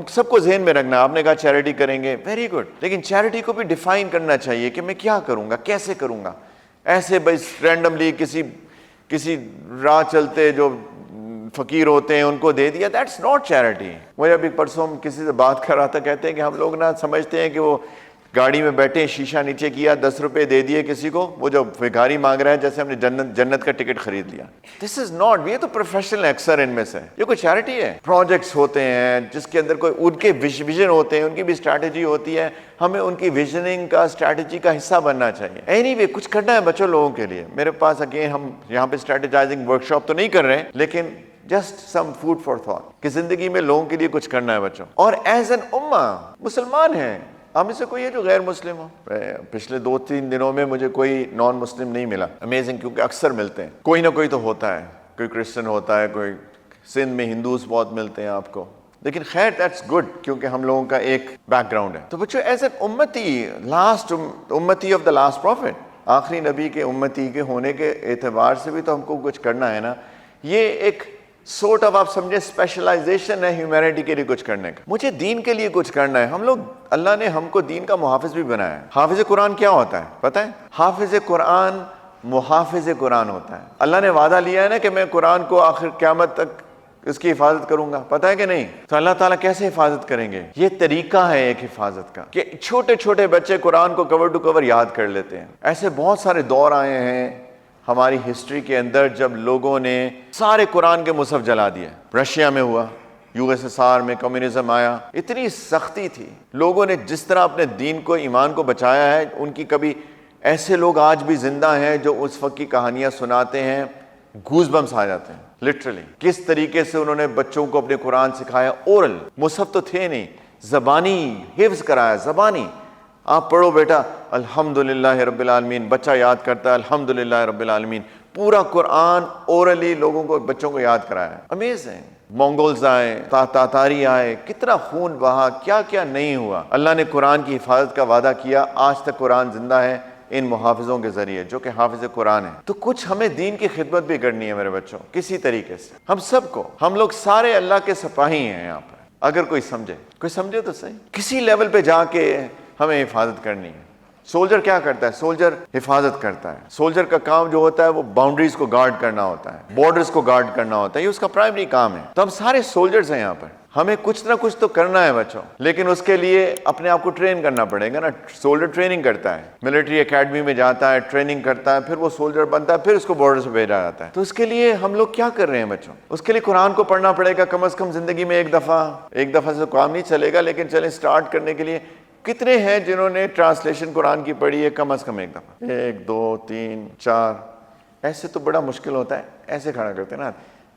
سب کو ذہن میں رکھنا. آپ نے کہا چیریٹی کریں گے، ویری گڈ، لیکن چیریٹی کو بھی ڈیفائن کرنا چاہیے کہ میں کیا کروں گا، کیسے کروں گا. ایسے بس رینڈملی کسی راہ چلتے جو فقیر ہوتے ہیں ان کو دے دیا، دیٹس ناٹ چیریٹی. مجھے ابھی پرسوں کسی سے بات کر رہا تھا، کہتے ہیں کہ ہم لوگ نہ سمجھتے ہیں کہ وہ گاڑی میں بیٹھے شیشہ نیچے کیا، 10 روپے دے دیے کسی کو، وہ جو بھکاری مانگ رہا ہے جیسے ہم نے جنت کا ٹکٹ خرید لیا. دس از ناٹ. یہ تو پروفیشنل اکثر ان میں سے، یہ کوئی چیریٹی ہے. پروجیکٹس ہوتے ہیں جس کے اندر کوئی ان کے ویژن ہوتے ہیں، ان کی بھی اسٹریٹجی ہوتی ہے. ہمیں ان کی ویژننگ کا، اسٹریٹجی کا حصہ بننا چاہیے. اینی وے کچھ کرنا ہے بچوں لوگوں کے لیے. میرے پاس اگین ہم یہاں پہ اسٹریٹجائزنگ ورک شاپ تو نہیں کر رہے ہیں، لیکن just some food for thought کہ زندگی میں لوگوں کے لیے کچھ کرنا ہے بچوں. اور ایز این امہ مسلمان ہیں. ہم میں سے کوئی ہے جو غیر مسلم ہو؟ پچھلے 2-3 دنوں میں مجھے کوئی نان مسلم نہیں ملا. امیزنگ، کیونکہ اکثر ملتے ہیں، کوئی نہ کوئی تو ہوتا ہے. کوئی کرسچن ہوتا ہے، کوئی سندھ میں ہندوز بہت ملتے ہیں آپ کو. لیکن خیر دیٹس گڈ، کیونکہ ہم لوگوں کا ایک بیک گراؤنڈ ہے. تو بچوں ایز این امتی، امتی آف دا لاسٹ پروفٹ، آخری نبی کے امتی کے ہونے کے اعتبار سے بھی تو ہم کو کچھ کرنا ہے نا. یہ ایک سورٹ آف آپ سمجھے اسپیشلائزیشن ہے ہیومینٹی کے لیے کچھ کرنے کا. مجھے دین کے لیے کچھ کرنا ہے. ہم لوگ، اللہ نے ہم کو دین کا محافظ بھی بنایا ہے. حافظ قرآن کیا ہوتا ہے پتہ ہے؟ حافظ قرآن محافظ قرآن ہوتا ہے. اللہ نے وعدہ لیا ہے نا کہ میں قرآن کو آخر قیامت تک اس کی حفاظت کروں گا، پتہ ہے کہ نہیں؟ تو اللہ تعالیٰ کیسے حفاظت کریں گے؟ یہ طریقہ ہے ایک حفاظت کا کہ چھوٹے چھوٹے بچے قرآن کو کور ٹو کور یاد کر لیتے ہیں۔ ایسے بہت سارے دور آئے ہیں ہماری ہسٹری کے اندر جب لوگوں نے سارے قرآن کے مصحف جلا دیے۔ رشیا میں ہوا، USSR میں کمیونزم آیا، اتنی سختی تھی، لوگوں نے جس طرح اپنے دین کو، ایمان کو بچایا ہے، ان کی کبھی ایسے لوگ آج بھی زندہ ہیں جو اس وقت کی کہانیاں سناتے ہیں، گوز بمس آ جاتے ہیں لٹرلی، کس طریقے سے انہوں نے بچوں کو اپنے قرآن سکھایا، اورل، مصحف تو تھے نہیں، زبانی حفظ کرایا، زبانی، آپ پڑھو بیٹا الحمدللہ رب العالمین، بچہ یاد کرتا ہے الحمدللہ رب العالمین، پورا قرآن اورلی لوگوں کو، بچوں کو یاد کرایا۔ امیزنگ۔ مونگولز آئے، تاتاری آئے، کتنا خون بہا، کیا کیا نہیں ہوا۔ اللہ نے قرآن کی حفاظت کا وعدہ کیا، آج تک قرآن زندہ ہے ان محافظوں کے ذریعے جو کہ حافظ قرآن ہیں۔ تو کچھ ہمیں دین کی خدمت بھی کرنی ہے میرے بچوں، کسی طریقے سے، ہم سب کو، ہم لوگ سارے اللہ کے سپاہی ہیں یہاں پر، اگر کوئی سمجھے تو صحیح، کسی لیول پہ جا کے ہمیں حفاظت کرنی ہے۔ سولجر کیا کرتا ہے؟ سولجر حفاظت کرتا ہے۔ سولجر کا کام جو ہوتا ہے وہ باؤنڈریز کو گارڈ کرنا ہوتا ہے، بارڈرز کو گارڈ کرنا ہوتا ہے، یہ اس کا پرائمری کام ہے۔ تو ہم سارے سولجرز ہیں یہاں پر، ہمیں کچھ نہ کچھ تو کرنا ہے بچوں، لیکن اس کے لیے اپنے آپ کو ٹرین کرنا پڑے گا نا۔ سولجر ٹریننگ کرتا ہے، ملٹری اکیڈمی میں جاتا ہے، ٹریننگ کرتا ہے، پھر وہ سولجر بنتا ہے، پھر اس کو بارڈر سے بھیجا جاتا ہے۔ تو اس کے لیے ہم لوگ کیا کر رہے ہیں بچوں؟ اس کے لیے قرآن کو پڑھنا پڑے گا کم از کم زندگی میں ایک دفعہ سے کام نہیں چلے گا، لیکن چلیں سٹارٹ کرنے کے لیے کتنے ہیں جنہوں نے ٹرانسلیشن قرآن کی پڑھی ہے کم از کم ایک دفعہ؟ 1 2 3 4، ایسے تو بڑا مشکل ہوتا ہے، ایسے کھڑا کرتے ہیں نا،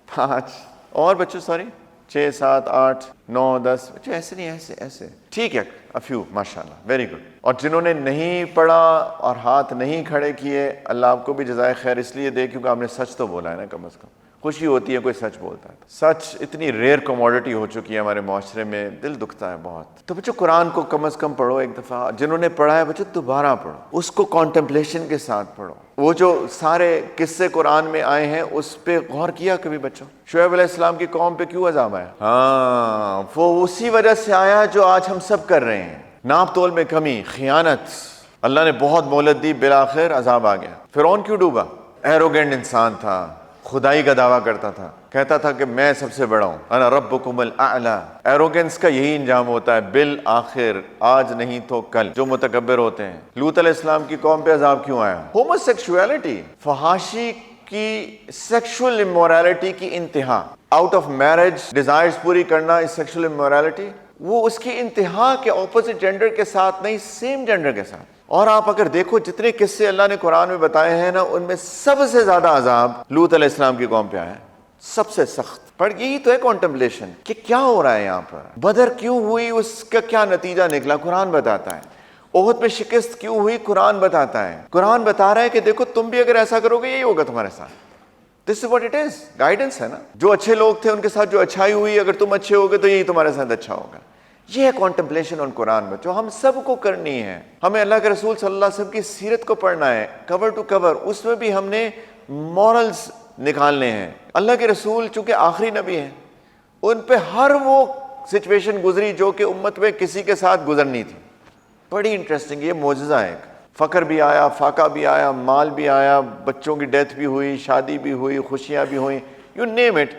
5 اور بچوں، سوری 6 7 8 9 10 بچوں، ایسے نہیں، ایسے ٹھیک ہے، افیو، ماشاءاللہ، ویری گڈ۔ اور جنہوں نے نہیں پڑھا اور ہاتھ نہیں کھڑے کیے، اللہ آپ کو بھی جزائے خیر اس لیے دے کیونکہ آپ نے سچ تو بولا ہے نا، کم از کم خوشی ہوتی ہے کوئی سچ بولتا ہے۔ سچ اتنی ریئر کموڈٹی ہو چکی ہے ہمارے معاشرے میں، دل دکھتا ہے بہت۔ تو بچوں قرآن کو کم از کم پڑھو ایک دفعہ، جنہوں نے پڑھا ہے بچوں دوبارہ پڑھو، اس کو کانٹمپلیشن کے ساتھ پڑھو۔ وہ جو سارے قصے قرآن میں آئے ہیں اس پہ غور کیا کبھی بچوں؟ شعیب علیہ السلام کی قوم پہ کیوں عذاب آیا؟ ہاں، وہ اسی وجہ سے آیا جو آج ہم سب کر رہے ہیں، ناپ تول میں کمی، خیانت۔ اللہ نے بہت مہلت دی، بالآخر عذاب آ گیا۔ فرعون کیوں ڈوبا؟ ایروگینٹ انسان تھا، خدائی کا دعویٰ کرتا تھا، کہتا تھا کہ میں سب سے بڑا ہوں، انا ربکم الاعلی۔ ایروگنس کا یہی انجام ہوتا ہے بالآخر، آج نہیں تو کل، جو متکبر ہوتے ہیں۔ لوط علیہ السلام کی قوم پہ عذاب کیوں آیا؟ ہومو سیکشولیٹی، فحاشی کی، سیکشول امورالٹی کی انتہا، آؤٹ آف میرج ڈیزائرز پوری کرنا اس سیکشول امورالٹی، وہ اس کی انتہا کے اپوزٹ جینڈر کے ساتھ نہیں، سیم جینڈر کے ساتھ۔ اور آپ اگر دیکھو جتنے قصے اللہ نے قرآن میں بتائے ہیں نا، ان میں سب سے زیادہ عذاب لوط علیہ السلام کی قوم پہ آیا ہے، سب سے سخت۔ پر یہی تو ہے کانٹمپلیشن کہ کیا ہو رہا ہے یہاں پر، بدر کیوں ہوئی، اس کا کیا نتیجہ نکلا، قرآن بتاتا ہے۔ احد میں شکست کیوں ہوئی، قرآن بتاتا ہے۔ قرآن بتا رہا ہے کہ دیکھو تم بھی اگر ایسا کرو گے یہی ہوگا تمہارے ساتھ۔ This is what it is, guidance ہے نا۔ جو اچھے لوگ تھے ان کے ساتھ جو اچھائی ہوئی، اگر تم اچھے ہوگے تو یہی تمہارے ساتھ اچھا ہوگا۔ یہ ہے کانٹمپلیشن آن قرآن میں، جو ہم سب کو کرنی ہے۔ ہمیں اللہ کے رسول صلی اللہ علیہ وسلم کی سیرت کو پڑھنا ہے کور ٹو کور، اس میں بھی ہم نے مورلز نکالنے ہیں۔ اللہ کے رسول چونکہ آخری نبی ہیں، ان پہ ہر وہ سچویشن گزری جو کہ امت میں کسی کے ساتھ گزرنی تھی۔ بڑی انٹرسٹنگ، یہ معجزہ ہے، فقر بھی آیا، فاقہ بھی آیا، مال بھی آیا، بچوں کی ڈیتھ بھی ہوئی، شادی بھی ہوئی، خوشیاں بھی ہوئیں، یو نیم اٹ،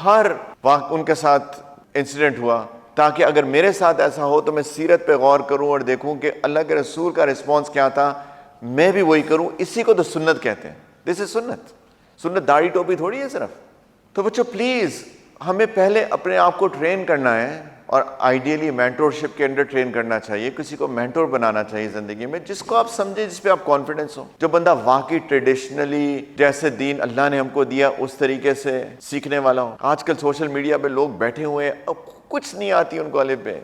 ہر وقت ان کے ساتھ انسیڈنٹ ہوا، تاکہ اگر میرے ساتھ ایسا ہو تو میں سیرت پہ غور کروں اور دیکھوں کہ اللہ کے رسول کا رسپانس کیا تھا، میں بھی وہی کروں۔ اسی کو تو سنت کہتے ہیں، دس از سنت۔ سنت داڑھی ٹوپی تھوڑی ہے صرف۔ تو بچوں پلیز ہمیں پہلے اپنے آپ کو ٹرین کرنا ہے، اور آئیڈیلی مینٹورشپ کے انڈر ٹرین کرنا چاہیے، کسی کو مینٹور بنانا چاہیے زندگی میں، جس کو آپ سمجھیں، جس پہ آپ کانفیڈنس ہو، جو بندہ واقعی ٹریڈیشنلی جیسے دین اللہ نے ہم کو دیا اس طریقے سے سیکھنے والا ہو۔ آج کل سوشل میڈیا پہ لوگ بیٹھے ہوئے ہیں، اب کچھ نہیں آتی ان کو الف بے،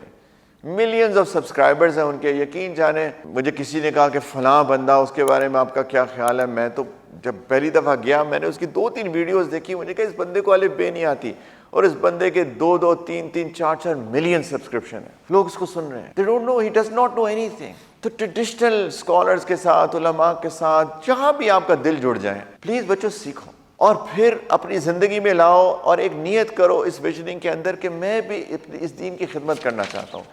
ملینز آف سبسکرائبرز ہیں ان کے، یقین جانے مجھے کسی نے کہا کہ فلاں بندہ، اس کے بارے میں آپ کا کیا خیال ہے؟ میں تو جب پہلی دفعہ گیا میں نے اس کی 2-3 ویڈیوز دیکھی، مجھے کہا اس بندے کو الف بے نہیں آتی، اور اس بندے کے 2-2 3-3 4-4 ملین سبسکرپشن ہیں، لوگ اس کو سن رہے ہیں، they don't know, he does not know anything۔ تو ٹریڈیشنل اسکالرز کے ساتھ، علماء کے ساتھ، جہاں بھی آپ کا دل جڑ جائے، پلیز بچوں سیکھو، اور پھر اپنی زندگی میں لاؤ، اور ایک نیت کرو اس ویژننگ کے اندر کہ میں بھی اس دین کی خدمت کرنا چاہتا ہوں۔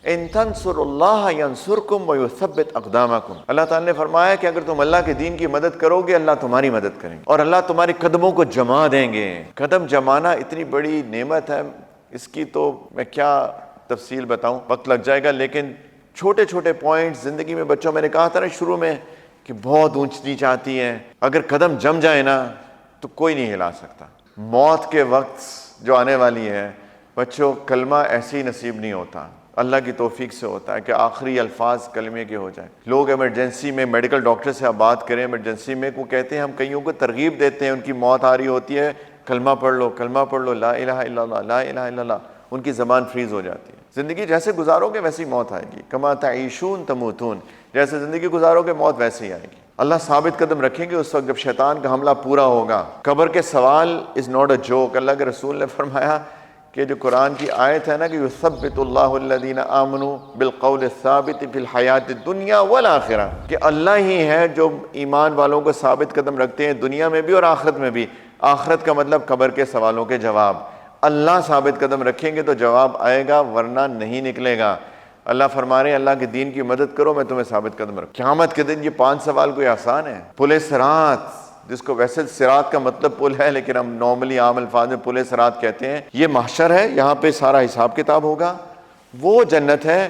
ان تنصروا اللہ ینصرکم ویثبت اقدامکم، اللہ تعالیٰ نے فرمایا کہ اگر تم اللہ کے دین کی مدد کرو گے اللہ تمہاری مدد کریں گے اور اللہ تمہارے قدموں کو جما دیں گے۔ قدم جمانا اتنی بڑی نعمت ہے، اس کی تو میں کیا تفصیل بتاؤں، وقت لگ جائے گا، لیکن چھوٹے چھوٹے پوائنٹس زندگی میں بچوں، میں نے کہا تھا نا شروع میں کہ بہت اونچ نیچ آتی ہے، اگر قدم جم جائے نا تو کوئی نہیں ہلا سکتا۔ موت کے وقت جو آنے والی ہے بچوں، کلمہ ایسے ہی نصیب نہیں ہوتا، اللہ کی توفیق سے ہوتا ہے کہ آخری الفاظ کلمے کے ہو جائیں۔ لوگ ایمرجنسی میں میڈیکل ڈاکٹر سے آپ بات کریں، ایمرجنسی میں وہ کہتے ہیں، ہم کئیوں کو ترغیب دیتے ہیں، ان کی موت آ رہی ہوتی ہے، کلمہ پڑھ لو، کلمہ پڑھ لو، لا الہ الا اللہ، لا الہ الا اللہ، ان کی زبان فریز ہو جاتی ہے۔ زندگی جیسے گزارو گے ویسی موت آئے گی، کما تعیشون تموتون، جیسے زندگی گزارو گے موت ویسے ہی آئے گی۔ اللہ ثابت قدم رکھیں گے اس وقت جب شیطان کا حملہ پورا ہوگا۔ قبر کے سوال از ناٹ اے جوک، اللہ کے رسول نے فرمایا کہ جو قرآن کی آیت ہے نا کہ یثبت اللہ الذین آمنوا بالقول الثابت فی الحیات الدنیا والآخرہ، کہ اللہ ہی ہے جو ایمان والوں کو ثابت قدم رکھتے ہیں دنیا میں بھی اور آخرت میں بھی۔ آخرت کا مطلب قبر کے سوالوں کے جواب، اللہ ثابت قدم رکھیں گے تو جواب آئے گا ورنہ نہیں نکلے گا۔ اللہ فرما رہے ہیں اللہ کے دین کی مدد کرو میں تمہیں ثابت قدم رکھوں۔ قیامت کے دن یہ 5 سوال کوئی آسان ہے؟ پل صراط، جس کو ویسے صراط کا مطلب پل ہے لیکن ہم نارملی عام الفاظ میں پل صراط کہتے ہیں، یہ محشر ہے، یہاں پہ سارا حساب کتاب ہوگا۔ وہ جنت ہے،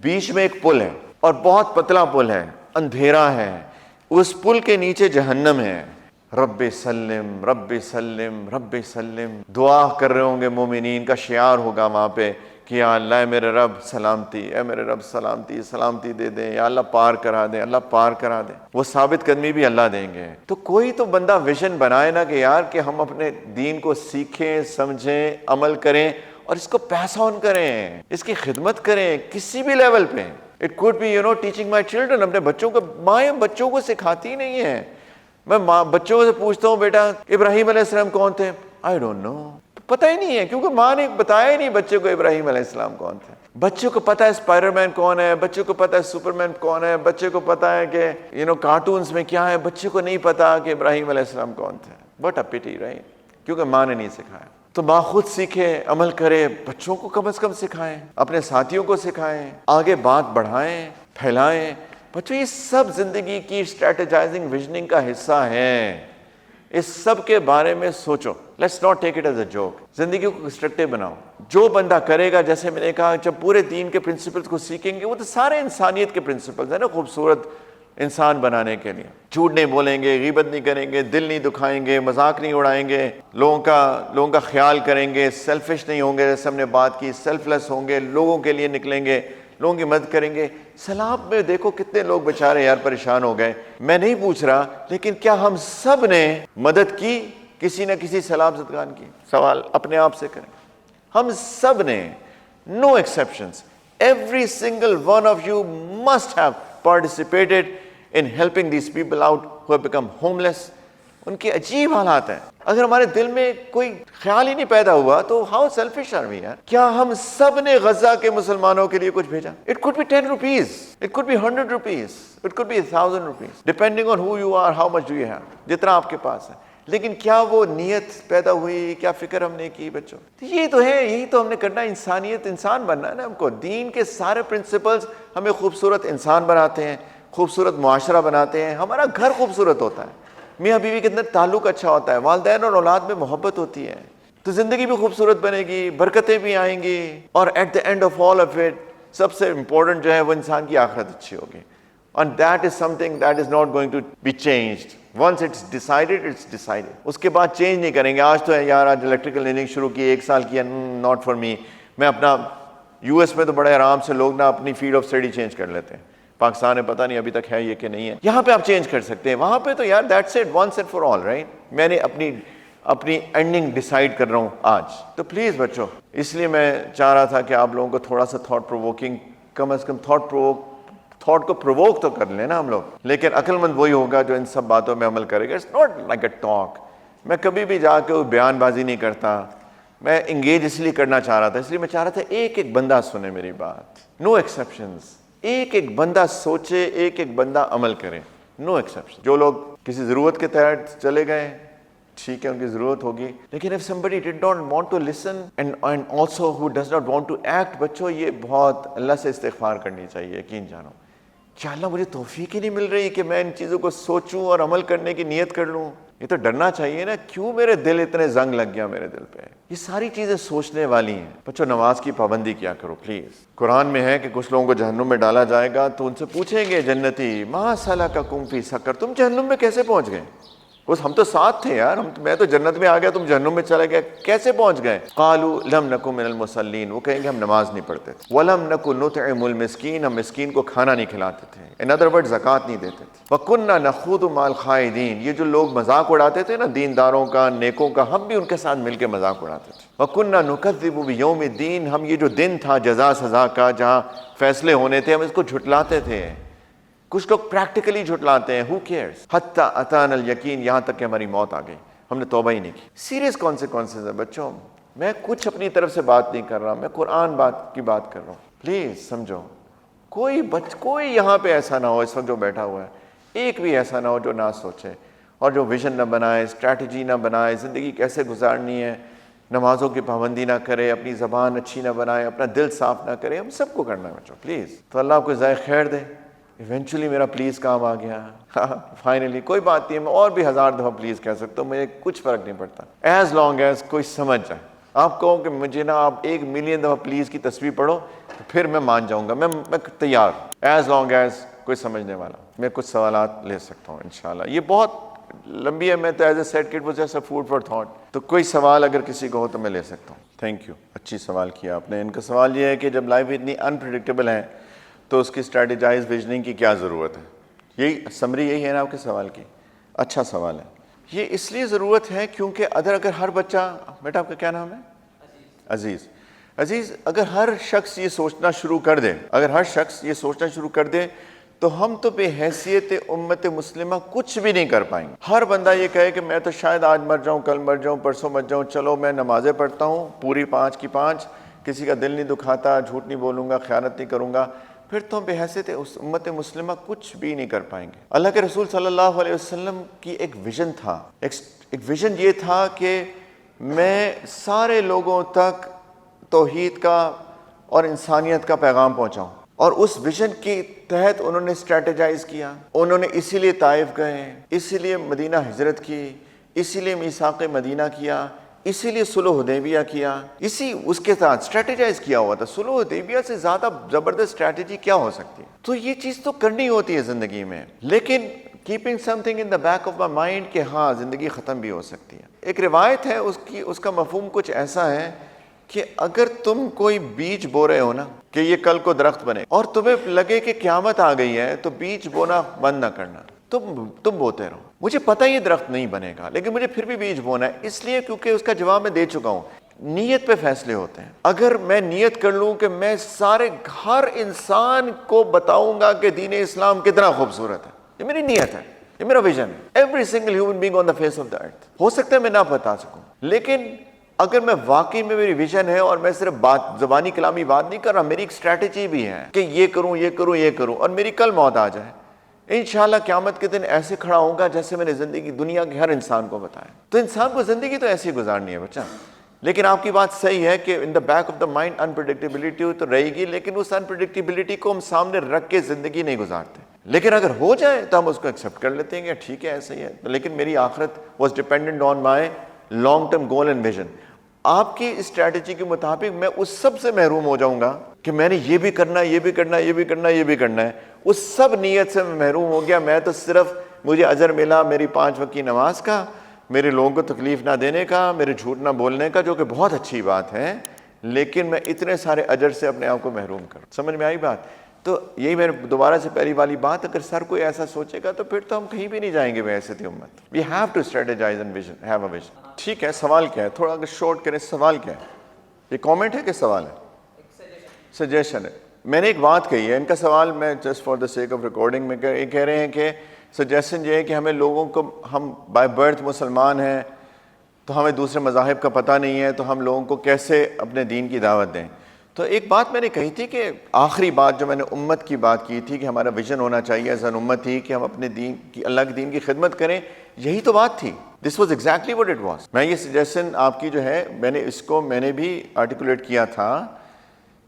بیچ میں ایک پل ہے اور بہت پتلا پل ہے، اندھیرا ہے، اس پل کے نیچے جہنم ہے۔ رب سلم رب سلم رب سلم دعا کر رہے ہوں گے، مومنین کا شعار ہوگا وہاں پہ کہ یا اللہ اے میرے رب سلامتی، اے میرے رب سلامتی، سلامتی دے دیں، یا اللہ پار کرا دیں، اللہ پار کرا دیں۔ وہ ثابت قدمی بھی اللہ دیں گے۔ تو کوئی تو بندہ ویژن بنائے نا کہ یار کہ ہم اپنے دین کو سیکھیں، سمجھیں، عمل کریں اور اس کو پیس آن کریں، اس کی خدمت کریں کسی بھی لیول پہ۔ It could be teaching my children, اپنے بچوں کو، مائیں بچوں کو سکھاتی نہیں ہیں۔ میں بچوں سے پوچھتا ہوں بیٹا ابراہیم علیہ السلام کون تھے؟ آئی ڈونٹ نو، پتہ ہی نہیں ہے، کیونکہ ماں نے بتایا ہی نہیں بچے کو ابراہیم علیہ السلام کون تھے۔ بچے کو پتہ ہے اسپائڈر مین کون ہے، بچے کو پتہ ہے سپر مین کون ہے، بچے کو پتہ ہے کہ کارٹونز میں کیا ہے، بچے کو نہیں پتہ کہ ابراہیم علیہ السلام کون تھے۔ بٹ اے پٹی رائٹ، کیونکہ ماں نے نہیں سکھایا۔ تو ماں خود سیکھے، عمل کرے، بچوں کو کم از کم سکھائیں، اپنے ساتھیوں کو سکھائیں، آگے بات بڑھائیں، پھیلائیں۔ بچوں یہ سب زندگی کی اسٹریٹجائزنگ، ویژننگ کا حصہ ہے۔ اس سب کے بارے میں سوچو، let's not take it as a joke. زندگی کو کنسٹرکٹیو بناؤ۔ جو بندہ کرے گا، جیسے میں نے کہا، جب پورے دین کے پرنسپلز کو سیکھیں گے، وہ تو سارے انسانیت کے پرنسپلز ہیں نا، خوبصورت انسان بنانے کے لیے۔ جھوٹ نہیں بولیں گے، غیبت نہیں کریں گے، دل نہیں دکھائیں گے، مذاق نہیں اڑائیں گے، لوگوں کا خیال کریں گے، سیلفش نہیں ہوں گے، جیسے ہم نے بات کی، سیلف لیس ہوں گے، لوگوں کے لیے نکلیں گے، لوگوں کی مدد کریں گے۔ سیلاب میں دیکھو کتنے لوگ بیچارے یار پریشان ہو گئے۔ میں نہیں پوچھ رہا، لیکن کیا ہم سب نے مدد کی کسی نہ کسی سیلاب زدگان کی؟ سوال اپنے آپ سے کریں۔ ہم سب نے، no exceptions, every single one of you must have participated in helping these people out who have become homeless. ان کے عجیب حالات ہیں۔ اگر ہمارے دل میں کوئی خیال ہی نہیں پیدا ہوا تو ہاؤ سیلفش آر وی یار؟ کیا ہم سب نے غزہ کے مسلمانوں کے لیے کچھ بھیجا؟ It could be 10 rupees, it could be 100 rupees, it could be 1000 rupees, depending on who you are, how much do you have, جتنا آپ کے پاس ہے۔ لیکن کیا وہ نیت پیدا ہوئی؟ کیا فکر ہم نے کی بچوں؟ یہ تو ہے، یہی تو ہم نے کرنا ہے، انسانیت، انسان بننا ہے نا ہم کو۔ دین کے سارے پرنسپلز ہمیں خوبصورت انسان بناتے ہیں، خوبصورت معاشرہ بناتے ہیں، ہمارا گھر خوبصورت ہوتا ہے، میاں بیوی کے اندر تعلق اچھا ہوتا ہے، والدین اور اولاد میں محبت ہوتی ہے، تو زندگی بھی خوبصورت بنے گی، برکتیں بھی آئیں گی، اور at the end of all of it سب سے امپورٹنٹ جو ہے وہ انسان کی آخرت اچھی ہوگی۔ And that is something that is not going to be changed. Once it's decided, it's decided, اس کے بعد چینج نہیں کریں گے۔ آج تو ہے یار، آج الیکٹریکل انجینئرنگ شروع کی، 1 سال کیا، ناٹ فار می۔ میں اپنا یو ایس میں تو بڑے آرام سے لوگ نا اپنی فیلڈ آف اسٹڈی چینج کر لیتے ہیں، پاکستان میں پتہ نہیں ابھی تک ہے یہ کہ نہیں ہے۔ یہاں پہ آپ چینج کر سکتے ہیں، وہاں پہ تو یار that's it, once and for all, right? میں نے اپنی اینڈنگ ڈیسائیڈ کر رہا ہوں آج۔ تو پلیز بچوں، اس لیے میں چاہ رہا تھا کہ آپ لوگوں کو تھوڑا سا تھاٹ پرووکنگ، کم از کم تھاٹ کو پرووک تو کر لیں نا ہم لوگ۔ لیکن عقل مند وہی ہوگا جو ان سب باتوں میں عمل کرے گا۔ It's not like a talk. میں کبھی بھی جا کے بیان بازی نہیں کرتا، میں انگیج اس لیے کرنا چاہ رہا تھا، اس لیے میں چاہ رہا تھا ایک ایک بندہ سنے میری بات، نو ایکسیپشنز، ایک ایک بندہ سوچے، ایک ایک بندہ عمل کرے، نو ایکسیپشن۔ جو لوگ کسی ضرورت کے تحت چلے گئے ٹھیک ہے ان کی ضرورت ہوگی, لیکن if somebody did not want to listen and also who does not want to act, بچوں یہ بہت اللہ سے استغفار کرنی چاہیے. یقین جانو کیا اللہ مجھے توفیق ہی نہیں مل رہی کہ میں ان چیزوں کو سوچوں اور عمل کرنے کی نیت کر لوں. یہ تو ڈرنا چاہیے نا, کیوں میرے دل اتنے زنگ لگ گیا میرے دل پہ. یہ ساری چیزیں سوچنے والی ہیں. بچوں نماز کی پابندی کیا کرو پلیز. قرآن میں ہے کہ کچھ لوگوں کو جہنم میں ڈالا جائے گا تو ان سے پوچھیں گے جنتی ما سلککم فی سقر, تم جہنم میں کیسے پہنچ گئے؟ بس ہم تو ساتھ تھے یار, میں تو جنت میں آ گیا, تم جہنم میں چلے گئے, کیسے پہنچ گئے؟ قالوا لم نکن من المصلین, وہ کہیں گے ہم نماز نہیں پڑھتے تھے. ولم نکن نطعم المسکین, ہم مسکین کو کھانا نہیں کھلاتے تھے. ان ادر ورڈ زکوٰۃ نہیں دیتے تھے. وکنا نخوض مع الخائضین, یہ جو لوگ مذاق اڑاتے تھے نا دینداروں کا, نیکوں کا, ہم بھی ان کے ساتھ مل کے مذاق اڑاتے تھے. وکنا نکذب بیوم الدین, ہم یہ جو دن تھا جزا سزا کا جہاں فیصلے ہونے تھے, ہم اس کو جھٹلاتے تھے. کچھ لوگ پریکٹیکلی جھٹلاتے ہیں, who cares, حتی اتانا الیقین, یہاں تک کہ ہماری موت آ گئی, ہم نے توبہ ہی نہیں کی. سیریس کانسیکوینسز ہیں بچوں. میں کچھ اپنی طرف سے بات نہیں کر رہا, میں قرآن کی بات کر رہا ہوں. پلیز سمجھو. کوئی یہاں پہ ایسا نہ ہو اس وقت جو بیٹھا ہوا ہے, ایک بھی ایسا نہ ہو جو نہ سوچے اور جو ویژن نہ بنائے, اسٹریٹجی نہ بنائے, زندگی کیسے گزارنی ہے, نمازوں کی پابندی نہ کرے, اپنی زبان اچھی نہ بنائے, اپنا دل صاف نہ کرے. ہم سب کو کرنا ہے بچوں پلیز. تو اللہ آپ کو جزائے خیر دے. ایونچولی میرا پلیز کام آ گیا فائنلی. کوئی بات نہیں, میں اور بھی 1000 دفعہ پلیز کہہ سکتا ہوں, مجھے کچھ فرق نہیں پڑتا, ایز لانگ ایز کوئی سمجھ جائے. آپ کہو کہ مجھے نا آپ 1 ملین دفعہ پلیز کی تصویر پڑھو تو پھر میں مان جاؤں گا, میں تیار, ایز لانگ ایز کوئی سمجھنے والا. میں کچھ سوالات لے سکتا ہوں انشاءاللہ. یہ بہت لمبی ہے, میں تو as I said it was just a food for thought. تو کوئی سوال اگر کسی کو ہو تو میں لے سکتا ہوں. تھینک یو, اچھی سوال کیا آپ نے. ان کا سوال یہ ہے کہ جب لائف اتنی انپریڈکٹیبل ہے تو اس کی اسٹریٹجائز ویژننگ کی کیا ضرورت ہے. یہی سمری یہی ہے نا آپ کے سوال کی. اچھا سوال ہے. یہ اس لیے ضرورت ہے کیونکہ اگر ہر بچہ, بیٹا آپ کا کیا نام ہے؟ عزیز, اگر ہر شخص یہ سوچنا شروع کر دے, تو ہم تو بے حیثیت امت مسلمہ کچھ بھی نہیں کر پائیں گے. ہر بندہ یہ کہے کہ میں تو شاید آج مر جاؤں, کل مر جاؤں, پرسوں مر جاؤں, چلو میں نمازیں پڑھتا ہوں پوری 5 کی 5, کسی کا دل نہیں دکھاتا, جھوٹ نہیں بولوں گا, خیانت نہیں کروں گا, پھر تو بے حیثیت امت مسلمہ کچھ بھی نہیں کر پائیں گے. اللہ کے رسول صلی اللہ علیہ وسلم کی ایک ویژن تھا. ایک ویژن یہ تھا کہ میں سارے لوگوں تک توحید کا اور انسانیت کا پیغام پہنچاؤں, اور اس ویژن کے تحت انہوں نے اسٹریٹجائز کیا. انہوں نے اسی لیے طائف گئے, اسی لیے مدینہ ہجرت کی, اسی لیے میثاق مدینہ کیا, اسی لیے صلح حدیبیہ کیا, اس کے ساتھ اسٹریٹجائز کیا ہوا تھا. صلح حدیبیہ سے زیادہ زبردست اسٹریٹجی کیا ہو سکتی ہے؟ تو یہ چیز تو کرنی ہوتی ہے زندگی میں, لیکن keeping some thing in the back of my mind کہ ہاں زندگی ختم بھی ہو سکتی ہے. ایک روایت ہے اس کا مفہوم کچھ ایسا ہے کہ اگر تم کوئی بیج بو رہے ہو نا کہ یہ کل کو درخت بنے, اور تمہیں لگے کہ قیامت آ گئی ہے, تو بیج بونا بند نہ کرنا, تم بوتے رہو. مجھے پتہ یہ درخت نہیں بنے گا, لیکن مجھے پھر بھی بیج بونا ہے, اس لیے کیونکہ اس کا جواب میں دے چکا ہوں. نیت پہ فیصلے ہوتے ہیں. اگر میں نیت کر لوں کہ میں ہر انسان کو بتاؤں گا کہ دین اسلام کتنا خوبصورت ہے, یہ میری نیت ہے, یہ میرا ویژن ہے. Every single human being on the face of the earth. ہو سکتا ہے میں نہ بتا سکوں, لیکن اگر میں واقعی میں میری ویژن ہے اور میں صرف زبانی کلامی بات نہیں کر رہا, میری ایک اسٹریٹجی بھی ہے کہ یہ کروں, اور میری کل موت آ جائے, انشاءاللہ قیامت کے دن ایسے کھڑا ہوں گا جیسے میں نے زندگی دنیا کے ہر انسان کو بتایا. تو انسان کو زندگی تو ایسی گزارنی ہے بچہ. لیکن آپ کی بات صحیح ہے کہ in the back of the mind unpredictability تو رہے گی, لیکن اس انپریڈکٹیبلٹی کو ہم سامنے رکھ کے زندگی نہیں گزارتے. لیکن اگر ہو جائے تو ہم اس کو ایکسیپٹ کر لیتے ہیں کہ ٹھیک ہے ایسا ہی ہے. لیکن میری آخرت was dependent on my long term goal and vision. آپ کی اسٹریٹجی کے مطابق میں اس سب سے محروم ہو جاؤں گا کہ میں نے یہ بھی کرنا ہے, اس سب نیت سے میں محروم ہو گیا. میں تو صرف مجھے اجر ملا میری 5 وقت کی نماز کا, میرے لوگوں کو تکلیف نہ دینے کا, میرے جھوٹ نہ بولنے کا, جو کہ بہت اچھی بات ہے, لیکن میں اتنے سارے اجر سے اپنے آپ کو محروم کروں. سمجھ میں آئی بات؟ تو یہی میں دوبارہ سے پہلی والی بات, اگر سر کوئی ایسا سوچے گا تو پھر تو ہم کہیں بھی نہیں جائیں گے بحیثیت امت. We have to strategize and vision, have a vision. ٹھیک ہے, سوال کیا ہے؟ تھوڑا اگر شارٹ کریں, سوال کیا ہے؟ یہ کامنٹ ہے کہ سوال ہے؟ سجیشن ہے. میں نے ایک بات کہی ہے, ان کا سوال میں just for the sake of recording میں یہ کہہ رہے ہیں کہ سجیشن یہ ہے کہ ہمیں لوگوں کو, ہم بائی برتھ مسلمان ہیں تو ہمیں دوسرے مذاہب کا پتہ نہیں ہے, تو ہم لوگوں کو کیسے اپنے دین کی دعوت دیں. تو ایک بات میں نے کہی تھی کہ آخری بات جو میں نے امت کی بات کی تھی کہ ہمارا ویژن ہونا چاہیے ایز این امت ہی کہ ہم اپنے دین کی, اللہ کے دین کی خدمت کریں, یہی تو بات تھی. This was exactly what it was. میں یہ سجیشن آپ کی جو ہے میں نے بھی آرٹیکولیٹ کیا تھا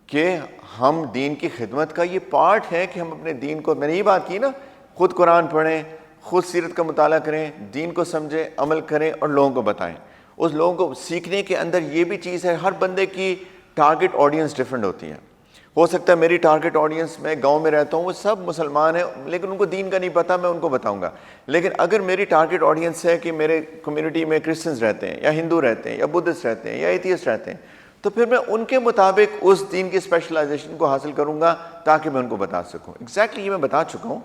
کہ ہم دین کی خدمت کا یہ پارٹ ہے کہ ہم اپنے دین کو, میں نے یہ بات کی نا, خود قرآن پڑھیں, خود سیرت کا مطالعہ کریں, دین کو سمجھیں, عمل کریں اور لوگوں کو بتائیں. اس لوگوں کو سیکھنے کے اندر یہ بھی چیز ہے, ہر بندے کی ٹارگٹ آڈینس ڈفرینٹ ہوتی ہے. ہو سکتا ہے میری ٹارگٹ آڈینس, میں گاؤں میں رہتا ہوں, وہ سب مسلمان ہیں لیکن ان کو دین کا نہیں پتہ, میں ان کو بتاؤں گا. لیکن اگر میری ٹارگٹ آڈینس ہے کہ میرے کمیونٹی میں کرسچنز رہتے ہیں یا ہندو رہتے ہیں یا بدھسٹ رہتے ہیں یا ایتھیسٹ رہتے ہیں, تو پھر میں ان کے مطابق اس دین کی اسپیشلائزیشن کو حاصل کروں گا تاکہ میں ان کو بتا سکوں. ایگزیکٹلی یہ میں بتا چکا ہوں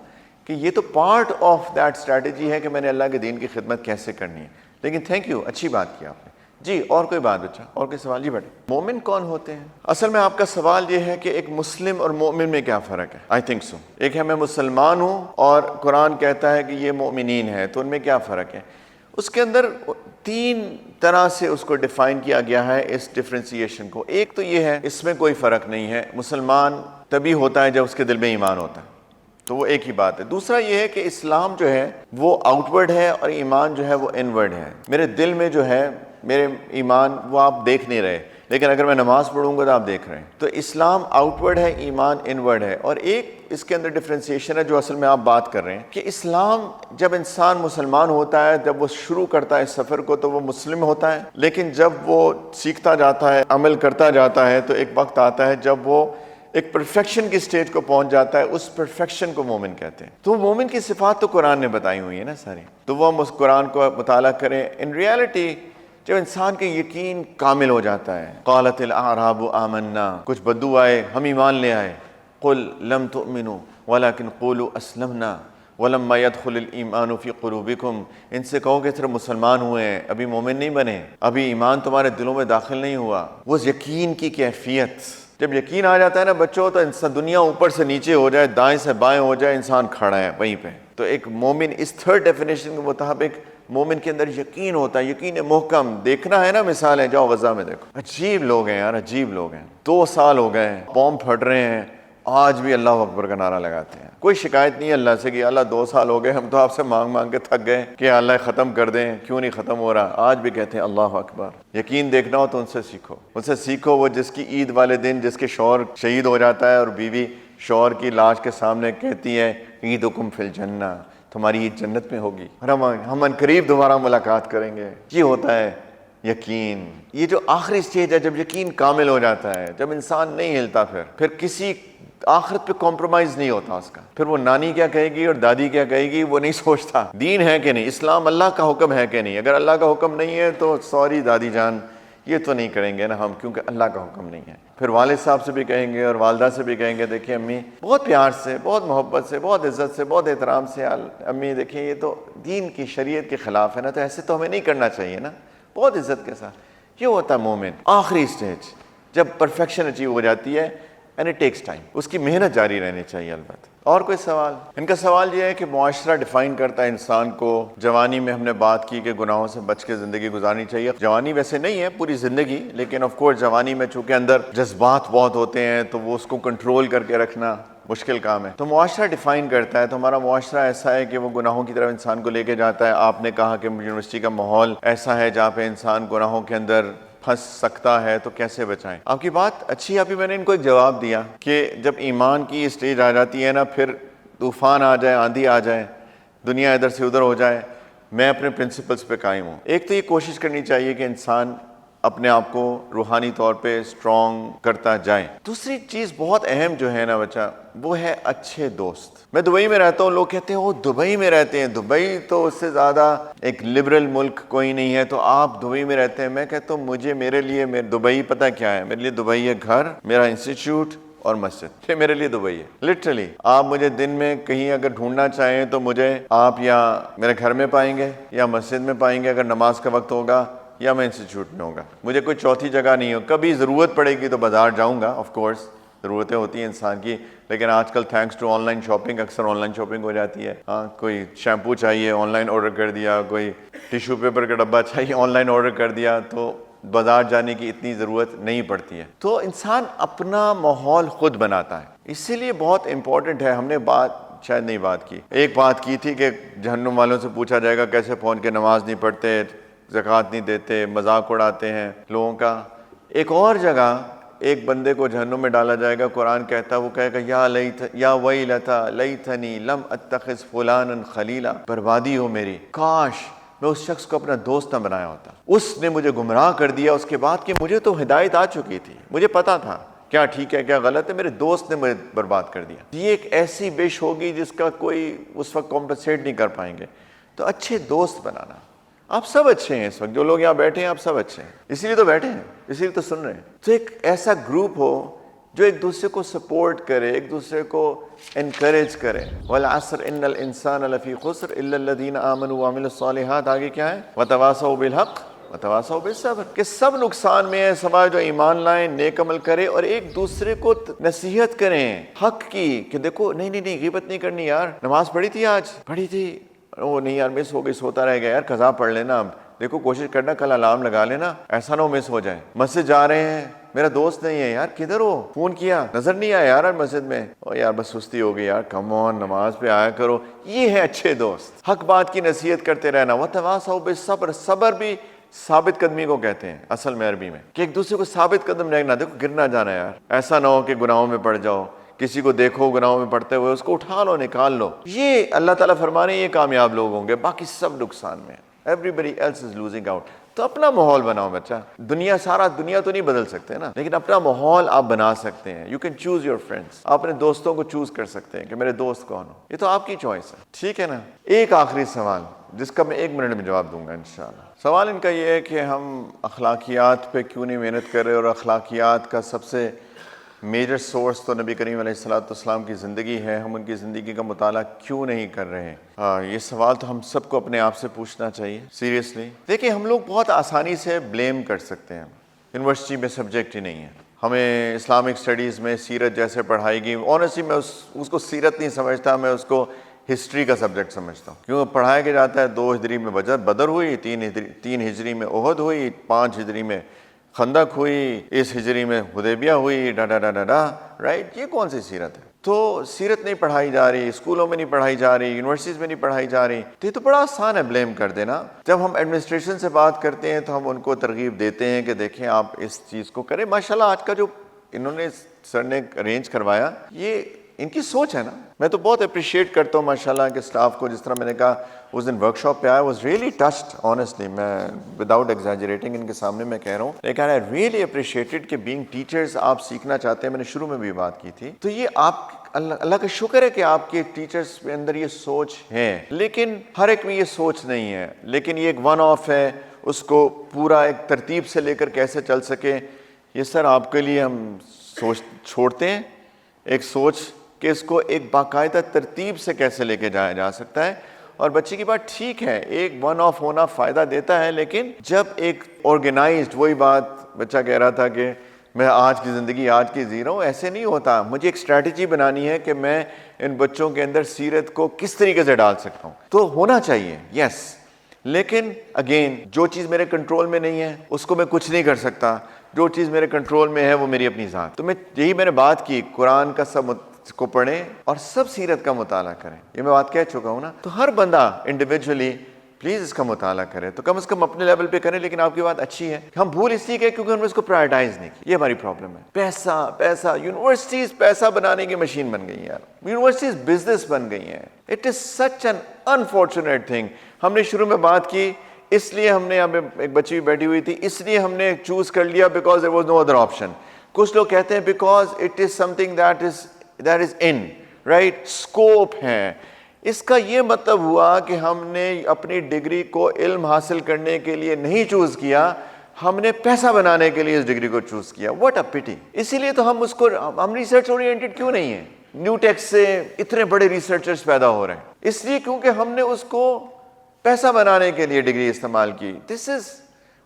کہ یہ تو پارٹ آف دیٹ اسٹریٹجی ہے کہ میں نے اللہ کے دین کی خدمت کیسے کرنی ہے. لیکن تھینک یو, اچھی بات کی آپ نے. جی اور کوئی بات بچہ, اور کوئی سوال؟ جی بیٹے. مومن کون ہوتے ہیں؟ اصل میں آپ کا سوال یہ ہے کہ ایک مسلم اور مومن میں کیا فرق ہے. I think so. ایک ہے میں مسلمان ہوں اور قرآن کہتا ہے کہ یہ مومنین ہے, تو ان میں کیا فرق ہے؟ اس کے اندر 3 طرح سے اس کو ڈیفائن کیا گیا ہے اس ڈفرینسیشن کو. ایک تو یہ ہے اس میں کوئی فرق نہیں ہے, مسلمان تبھی ہوتا ہے جب اس کے دل میں ایمان ہوتا ہے, تو وہ ایک ہی بات ہے. دوسرا یہ ہے کہ اسلام جو ہے وہ آؤٹ ورڈ ہے اور ایمان جو ہے وہ ان ورڈ ہے. میرے دل میں جو ہے میرے ایمان وہ آپ دیکھ نہیں رہے, لیکن اگر میں نماز پڑھوں گا تو آپ دیکھ رہے ہیں. تو اسلام آؤٹ ورڈ ہے, ایمان ان ورڈ ہے. اور ایک اس کے اندر ڈفرینسیشن ہے جو اصل میں آپ بات کر رہے ہیں کہ اسلام جب انسان مسلمان ہوتا ہے, جب وہ شروع کرتا ہے سفر کو, تو وہ مسلم ہوتا ہے. لیکن جب وہ سیکھتا جاتا ہے, عمل کرتا جاتا ہے, تو ایک وقت آتا ہے جب وہ ایک پرفیکشن کی سٹیج کو پہنچ جاتا ہے. اس پرفیکشن کو مومن کہتے ہیں. تو مومن کی صفات تو قرآن نے بتائی ہوئی ہیں نا ساری, تو وہ ہم اس قرآن کو مطالعہ کریں. ان ریالٹی جب انسان کا یقین کامل ہو جاتا ہے, قالت الاعراب آمنا, کچھ بدو آئے ہم ایمان لے آئے, قل لم تؤمنوا ولكن قولوا اسلمنا ولما يدخل الايمان في قلوبكم, ان سے کہو کہ صرف مسلمان ہوئے ہیں, ابھی مومن نہیں بنے, ابھی ایمان تمہارے دلوں میں داخل نہیں ہوا. وہ یقین کی کیفیت, جب یقین آ جاتا ہے نا بچوں, تو انسان دنیا اوپر سے نیچے ہو جائے, دائیں سے بائیں ہو جائے, انسان کھڑا ہے وہیں پہ. تو ایک مومن اس 3rd ڈیفینیشن کے مطابق مومن کے اندر یقین ہوتا ہے, یقین محکم. دیکھنا ہے نا مثال ہے, جاؤ غزہ میں دیکھو, عجیب لوگ ہیں یار, عجیب لوگ ہیں. 2 سال ہو گئے ہیں, بوم پھٹ رہے ہیں, آج بھی اللہ اکبر کا نعرہ لگاتے ہیں. کوئی شکایت نہیں ہے اللہ سے کہ اللہ 2 سال ہو گئے, ہم تو آپ سے مانگ مانگ کے تھک گئے کہ اللہ ختم کر دیں, کیوں نہیں ختم ہو رہا. آج بھی کہتے ہیں اللہ اکبر. یقین دیکھنا ہو تو ان سے سیکھو, ان سے سیکھو. وہ جس کی عید والے دن جس کے شوہر شہید ہو جاتا ہے اور بیوی شوہر کی لاش کے سامنے کہتی ہے عیدکم فی الجنہ, تمہاری عید جنت میں ہوگی, اور ہم عنقریب دوبارہ ملاقات کریں گے. یہ ہوتا ہے یقین. یہ جو آخری سٹیج ہے جب یقین کامل ہو جاتا ہے, جب انسان نہیں ہلتا, پھر کسی آخرت پہ کمپرومائز نہیں ہوتا اس کا. پھر وہ نانی کیا کہے گی اور دادی کیا کہے گی وہ نہیں سوچتا. دین ہے کہ نہیں, اسلام اللہ کا حکم ہے کہ نہیں. اگر اللہ کا حکم نہیں ہے تو سوری دادی جان, یہ تو نہیں کریں گے نا ہم, کیونکہ اللہ کا حکم نہیں ہے. پھر والد صاحب سے بھی کہیں گے اور والدہ سے بھی کہیں گے, دیکھیں امی, بہت پیار سے, بہت محبت سے, بہت عزت سے, بہت احترام سے, امی دیکھیں یہ تو دین کی شریعت کے خلاف ہے نا, تو ایسے تو ہمیں نہیں کرنا چاہیے نا, بہت عزت کے ساتھ. یہ ہوتا ہے مومن. آخری سٹیج جب پرفیکشن اچیو ہو جاتی ہے, اینڈ اٹ ٹیکس ٹائم. اس کی محنت جاری رہنی چاہیے البتہ. اور کوئی سوال؟ ان کا سوال یہ ہے کہ معاشرہ ڈیفائن کرتا ہے انسان کو. جوانی میں ہم نے بات کی کہ گناہوں سے بچ کے زندگی گزارنی چاہیے. جوانی ویسے نہیں ہے پوری زندگی, لیکن آف کورس جوانی میں چونکہ اندر جذبات بہت ہوتے ہیں, تو وہ اس کو کنٹرول کر کے رکھنا مشکل کام ہے. تو معاشرہ ڈیفائن کرتا ہے. تو ہمارا معاشرہ ایسا ہے کہ وہ گناہوں کی طرف انسان کو لے کے جاتا ہے. آپ نے کہا کہ یونیورسٹی کا ماحول ایسا ہے جہاں پہ انسان گناہوں کے اندر پھنس سکتا ہے, تو کیسے بچائیں. آپ کی بات اچھی. ابھی میں نے ان کو ایک جواب دیا کہ جب ایمان کی اسٹیج آ جاتی ہے نا, پھر طوفان آ جائے, آندھی آ جائے, دنیا ادھر سے ادھر ہو جائے, میں اپنے پرنسپلز پہ قائم ہوں. ایک تو یہ کوشش کرنی چاہیے کہ انسان اپنے آپ کو روحانی طور پہ اسٹرانگ کرتا جائے. دوسری چیز بہت اہم جو ہے نا بچہ, وہ ہے اچھے دوست. میں دبئی میں رہتا ہوں, لوگ کہتے ہیں وہ دبئی میں رہتے ہیں, دبئی تو اس سے زیادہ ایک لبرل ملک کوئی نہیں ہے, تو آپ دبئی میں رہتے ہیں. میں کہتا ہوں میرے لیے دبئی پتہ کیا ہے, میرے لیے دبئی ہے گھر, میرا انسٹیٹیوٹ اور مسجد. یہ میرے لیے دبئی ہے لٹرلی. آپ مجھے دن میں کہیں اگر ڈھونڈنا چاہیں تو مجھے آپ یا میرے گھر میں پائیں گے یا مسجد میں پائیں گے اگر نماز کا وقت ہوگا, یا میں انسٹیٹیوٹ میں ہوگا. مجھے کوئی چوتھی جگہ نہیں ہو. کبھی ضرورت پڑے گی تو بازار جاؤں گا, آف کورس ضرورتیں ہوتی ہیں انسان کی, لیکن آج کل thanks to online shopping, اکثر آن لائن شاپنگ ہو جاتی ہے. ہاں, کوئی شیمپو چاہیے آن لائن آرڈر کر دیا, کوئی ٹیشو پیپر کا ڈبہ چاہیے آن لائن آرڈر کر دیا, تو بازار جانے کی اتنی ضرورت نہیں پڑتی ہے. تو انسان اپنا ماحول خود بناتا ہے. اسی لیے بہت امپورٹنٹ ہے. ہم نے شاید نہیں بات کی، ایک بات کی تھی کہ جہنم والوں سے پوچھا جائے گا کیسے پہنچ کے نماز نہیں پڑھتے، زکوٰۃ نہیں دیتے، مذاق اڑاتے ہیں لوگوں کا۔ ایک اور جگہ ایک بندے کو جہنم میں ڈالا جائے گا، قرآن کہتا، وہ کہے گا یا ویلتا لیتنی لم اتخذ فلانا خلیلا، بربادی ہو میری، کاش میں اس شخص کو اپنا دوست نہ بنایا ہوتا، اس نے مجھے گمراہ کر دیا اس کے بعد کہ مجھے تو ہدایت آ چکی تھی، مجھے پتا تھا کیا ٹھیک ہے کیا غلط ہے، میرے دوست نے مجھے برباد کر دیا۔ یہ ایک ایسی بش ہوگی جس کا کوئی اس وقت کمپنسیٹ نہیں کر پائیں گے۔ تو اچھے دوست بنانا، آپ سب اچھے ہیں اس وقت، جو لوگ یہاں بیٹھے ہیں آپ سب اچھے ہیں، اسی لیے تو بیٹھے ہیں، اسی لیے تو سن رہے ہیں۔ تو ایک ایسا گروپ ہو جو ایک دوسرے کو سپورٹ کرے، ایک دوسرے کو انکریج کرے۔ والعصر ان الانسان لفی خسر الا الذین آمنوا وعملوا الصالحات، آگے کیا ہے؟ وتواصوا بالحق وتواصوا بالصبر، کہ سب نقصان میں ہے سوائے جو ایمان لائیں، نیک عمل کرے اور ایک دوسرے کو نصیحت کریں حق کی، کہ دیکھو نہیں غیبت نہیں کرنی یار، نماز پڑھی تھی آج؟ پڑھی تھی، وہ نہیں یار مس ہو گئی، سوتا رہ گیا یار، قضا پڑھ لینا، اب دیکھو کوشش کرنا کل الارم لگا لینا، ایسا نہ ہو مس ہو جائے۔ مسجد جا رہے ہیں، میرا دوست نہیں ہے یار، کدھر ہو؟ فون کیا نظر نہیں آیا یار مسجد میں، او یار بس سستی ہو گئی یار، کم آن نماز پہ آیا کرو۔ یہ ہے اچھے دوست، حق بات کی نصیحت کرتے رہنا۔ وتواصوا بالصبر، صبر بھی ثابت قدمی کو کہتے ہیں اصل میں عربی میں، کہ ایک دوسرے کو ثابت قدم رہنا، دیکھو گر نہ جانا یار، ایسا نہ ہو کہ گناہوں میں پڑ جاؤ، کسی کو دیکھو گناہوں میں پڑتے ہوئے اس کو اٹھا لو، نکال لو۔ یہ اللہ تعالیٰ فرمانے یہ کامیاب لوگ ہوں گے، باقی سب نقصان میں، everybody else is losing out۔ تو اپنا ماحول بناؤ بچہ، سارا دنیا تو نہیں بدل سکتے نا، لیکن اپنا ماحول آپ بنا سکتے ہیں۔ You can choose your friends، آپ اپنے دوستوں کو چوز کر سکتے ہیں کہ میرے دوست کون ہو، یہ تو آپ کی چوائس ہے، ٹھیک ہے نا۔ ایک آخری سوال جس کا میں 1 منٹ میں جواب دوں گا انشاءاللہ۔ سوال ان کا یہ ہے کہ ہم اخلاقیات پہ کیوں نہیں محنت کر رہے، اور اخلاقیات کا سب سے میجر سورس تو نبی کریم علیہ السلام کی زندگی ہے، ہم ان کی زندگی کا مطالعہ کیوں نہیں کر رہے ہیں؟ یہ سوال تو ہم سب کو اپنے آپ سے پوچھنا چاہیے سیریسلی۔ دیکھیں ہم لوگ بہت آسانی سے بلیم کر سکتے ہیں، یونیورسٹی میں سبجیکٹ ہی نہیں ہے، ہمیں اسلامک اسٹڈیز میں سیرت جیسے پڑھائی گئی، آنیسٹلی میں اس کو سیرت نہیں سمجھتا، میں اس کو ہسٹری کا سبجیکٹ سمجھتا ہوں، کیونکہ پڑھایا کے جاتا ہے 2 ہجری میں بدر ہوئی، 3 ہجری میں احد ہوئی، 5 ہجری میں خندق ہوئی، اس ہجری میں حدیبیہ ہوئی، رائٹ؟ یہ کون سی سیرت ہے؟ تو سیرت نہیں پڑھائی جا رہی، اسکولوں میں نہیں پڑھائی جا رہی، یونیورسٹیز میں نہیں پڑھائی جا رہی، تو یہ تو بڑا آسان ہے بلیم کر دینا۔ جب ہم ایڈمنسٹریشن سے بات کرتے ہیں تو ہم ان کو ترغیب دیتے ہیں کہ دیکھیں آپ اس چیز کو کریں۔ ماشاءاللہ آج کا جو انہوں نے سر نے ارینج کروایا، یہ ان کی سوچ ہے نا، میں تو بہت اپریشیٹ کرتا ہوں ماشاءاللہ کہ اسٹاف کو، جس طرح میں نے کہا اس دن ورک شاپ پہ آیا، واز ریئلی ٹچڈ آنیسٹلی، میں وداؤٹ ایگزیجریٹنگ ان کے سامنے میں کہہ رہا ہوں، لیکن آئی ریئلی اپریشیٹڈ کہ بینگ ٹیچرز آپ سیکھنا چاہتے ہیں، میں نے شروع میں بھی بات کی تھی، تو یہ آپ اللہ کا شکر ہے کہ آپ کے ٹیچرز کے اندر یہ سوچ ہے، لیکن ہر ایک میں یہ سوچ نہیں ہے، لیکن یہ ایک ون آف ہے، اس کو پورا ایک ترتیب سے لے کر کیسے چل سکے، یہ سر آپ کے لیے ہم سوچ چھوڑتے ہیں، ایک سوچ کہ اس کو ایک باقاعدہ ترتیب سے کیسے لے کے جایا جا سکتا ہے۔ اور بچے کی بات ٹھیک ہے، ایک ون آف ہونا فائدہ دیتا ہے، لیکن جب ایک آرگنائزڈ، وہی بات بچہ کہہ رہا تھا کہ میں آج کی زندگی آج کی جی رہا ہوں، ایسے نہیں ہوتا، مجھے ایک اسٹریٹجی بنانی ہے کہ میں ان بچوں کے اندر سیرت کو کس طریقے سے ڈال سکتا ہوں، تو ہونا چاہیے یس، لیکن اگین جو چیز میرے کنٹرول میں نہیں ہے اس کو میں کچھ نہیں کر سکتا، جو چیز میرے کنٹرول میں ہے وہ میری اپنی ذات۔ تو میں نے بات کی، قرآن کا سب کو پڑھیں اور سب سیرت کا مطالعہ کریں، یہ میں بات کہہ چکا ہوں نا، تو ہر بندہ انڈیویجولی پلیز اس کا مطالعہ کرے، تو کم از کم اپنے لیول پہ کریں، لیکن آپ کی بات اچھی ہے، ہم بھول اس لیے گئے کیونکہ ہم نے اس کو پرائرٹائز نہیں کیا، یہ ہماری پرابلم ہے۔ پیسہ یونیورسٹیز پیسہ بنانے کی مشین بن گئی ہیں یار، یونیورسٹیز بزنس بن گئی ہیں، it is such an unfortunate thing. ہم نے شروع میں بات کی، اس لیے ہم نے یہاں پہ ایک بچی بیٹھی ہوئی تھی، اس لیے ہم نے چوز کر لیا because there was no other option۔ کچھ لوگ کہتے ہیں because it is something that is in right، scope ہے۔ اس کا یہ مطلب ہوا کہ ہم نے اپنی ڈگری کو علم حاصل کرنے کے لیے نہیں چوز کیا، ہم نے پیسہ بنانے کے لیے اس ڈگری کو چوز کیا۔ واٹ اے پٹی۔ اسی لیے تو ہم ریسرچ اورینٹڈ کیوں نہیں ہیں؟ نیو ٹیک سے اتنے بڑے ریسرچرز پیدا ہو رہے ہیں، اس لیے کیونکہ ہم نے اس کو پیسہ بنانے کے لیے ڈگری استعمال کی۔ This is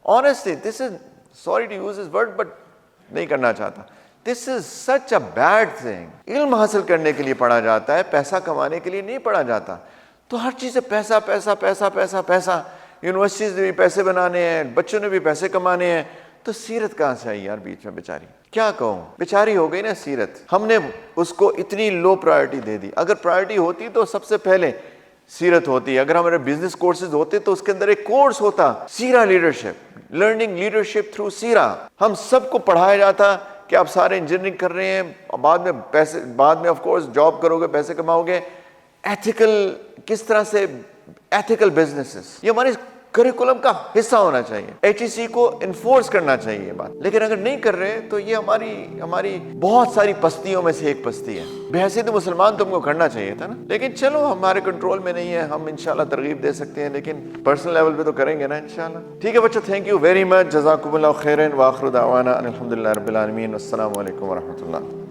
honestly, this is sorry to use this word but نہیں کرنا چاہتا، دس از سچ اے بیڈ تھنگ۔ علم حاصل کرنے کے لیے پڑھا جاتا ہے، پیسہ کمانے کے لیے نہیں پڑھا جاتا۔ تو ہر چیز سے پیسہ پیسہ پیسہ پیسہ پیسہ، یونیورسٹیز نے بھی پیسے بنانے ہیں، بچوں نے بھی پیسے کمانے ہیں، تو سیرت کہاں سے آئی یار بیچ میں بیچاری؟ کیا کہوں، بیچاری ہو گئی نا سیرت. ہم نے اس کو اتنی لو پرائرٹی دے دی. اگر پرائرٹی ہوتی تو سب سے پہلے سیرت ہوتی. اگر ہمارے بزنس کورسز ہوتے تو اس کے اندر ایک کورس ہوتا سیرہ لیڈرشپ، لرننگ لیڈرشپ تھرو سیرہ. ہم سب کو پڑھایا جاتا کہ آپ سارے انجینئرنگ کر رہے ہیں، بعد میں آف کورس جاب کرو گے، پیسے کماؤ گے. ایتھیکل، کس طرح سے ایتھیکل بزنسز، یہ ہمارے کریکولم کا حصہ ہونا چاہیے. HEC کو انفورس کرنا چاہیے یہ بات. لیکن اگر نہیں کر رہے تو یہ ہماری بہت ساری پستیوں میں سے ایک پستی ہے. بحیثیت مسلمان تم کو کرنا چاہیے تھا نا. لیکن چلو ہمارے کنٹرول میں نہیں ہے، ہم انشاءاللہ ترغیب دے سکتے ہیں، لیکن پرسنل لیول پہ تو کریں گے نا انشاءاللہ. ٹھیک ہے بچوں، تھینک یو ویری مچ، جزاکم اللہ خیرا، وآخر دعوانا ان الحمدللہ رب العالمین. السلام علیکم ورحمۃ اللہ.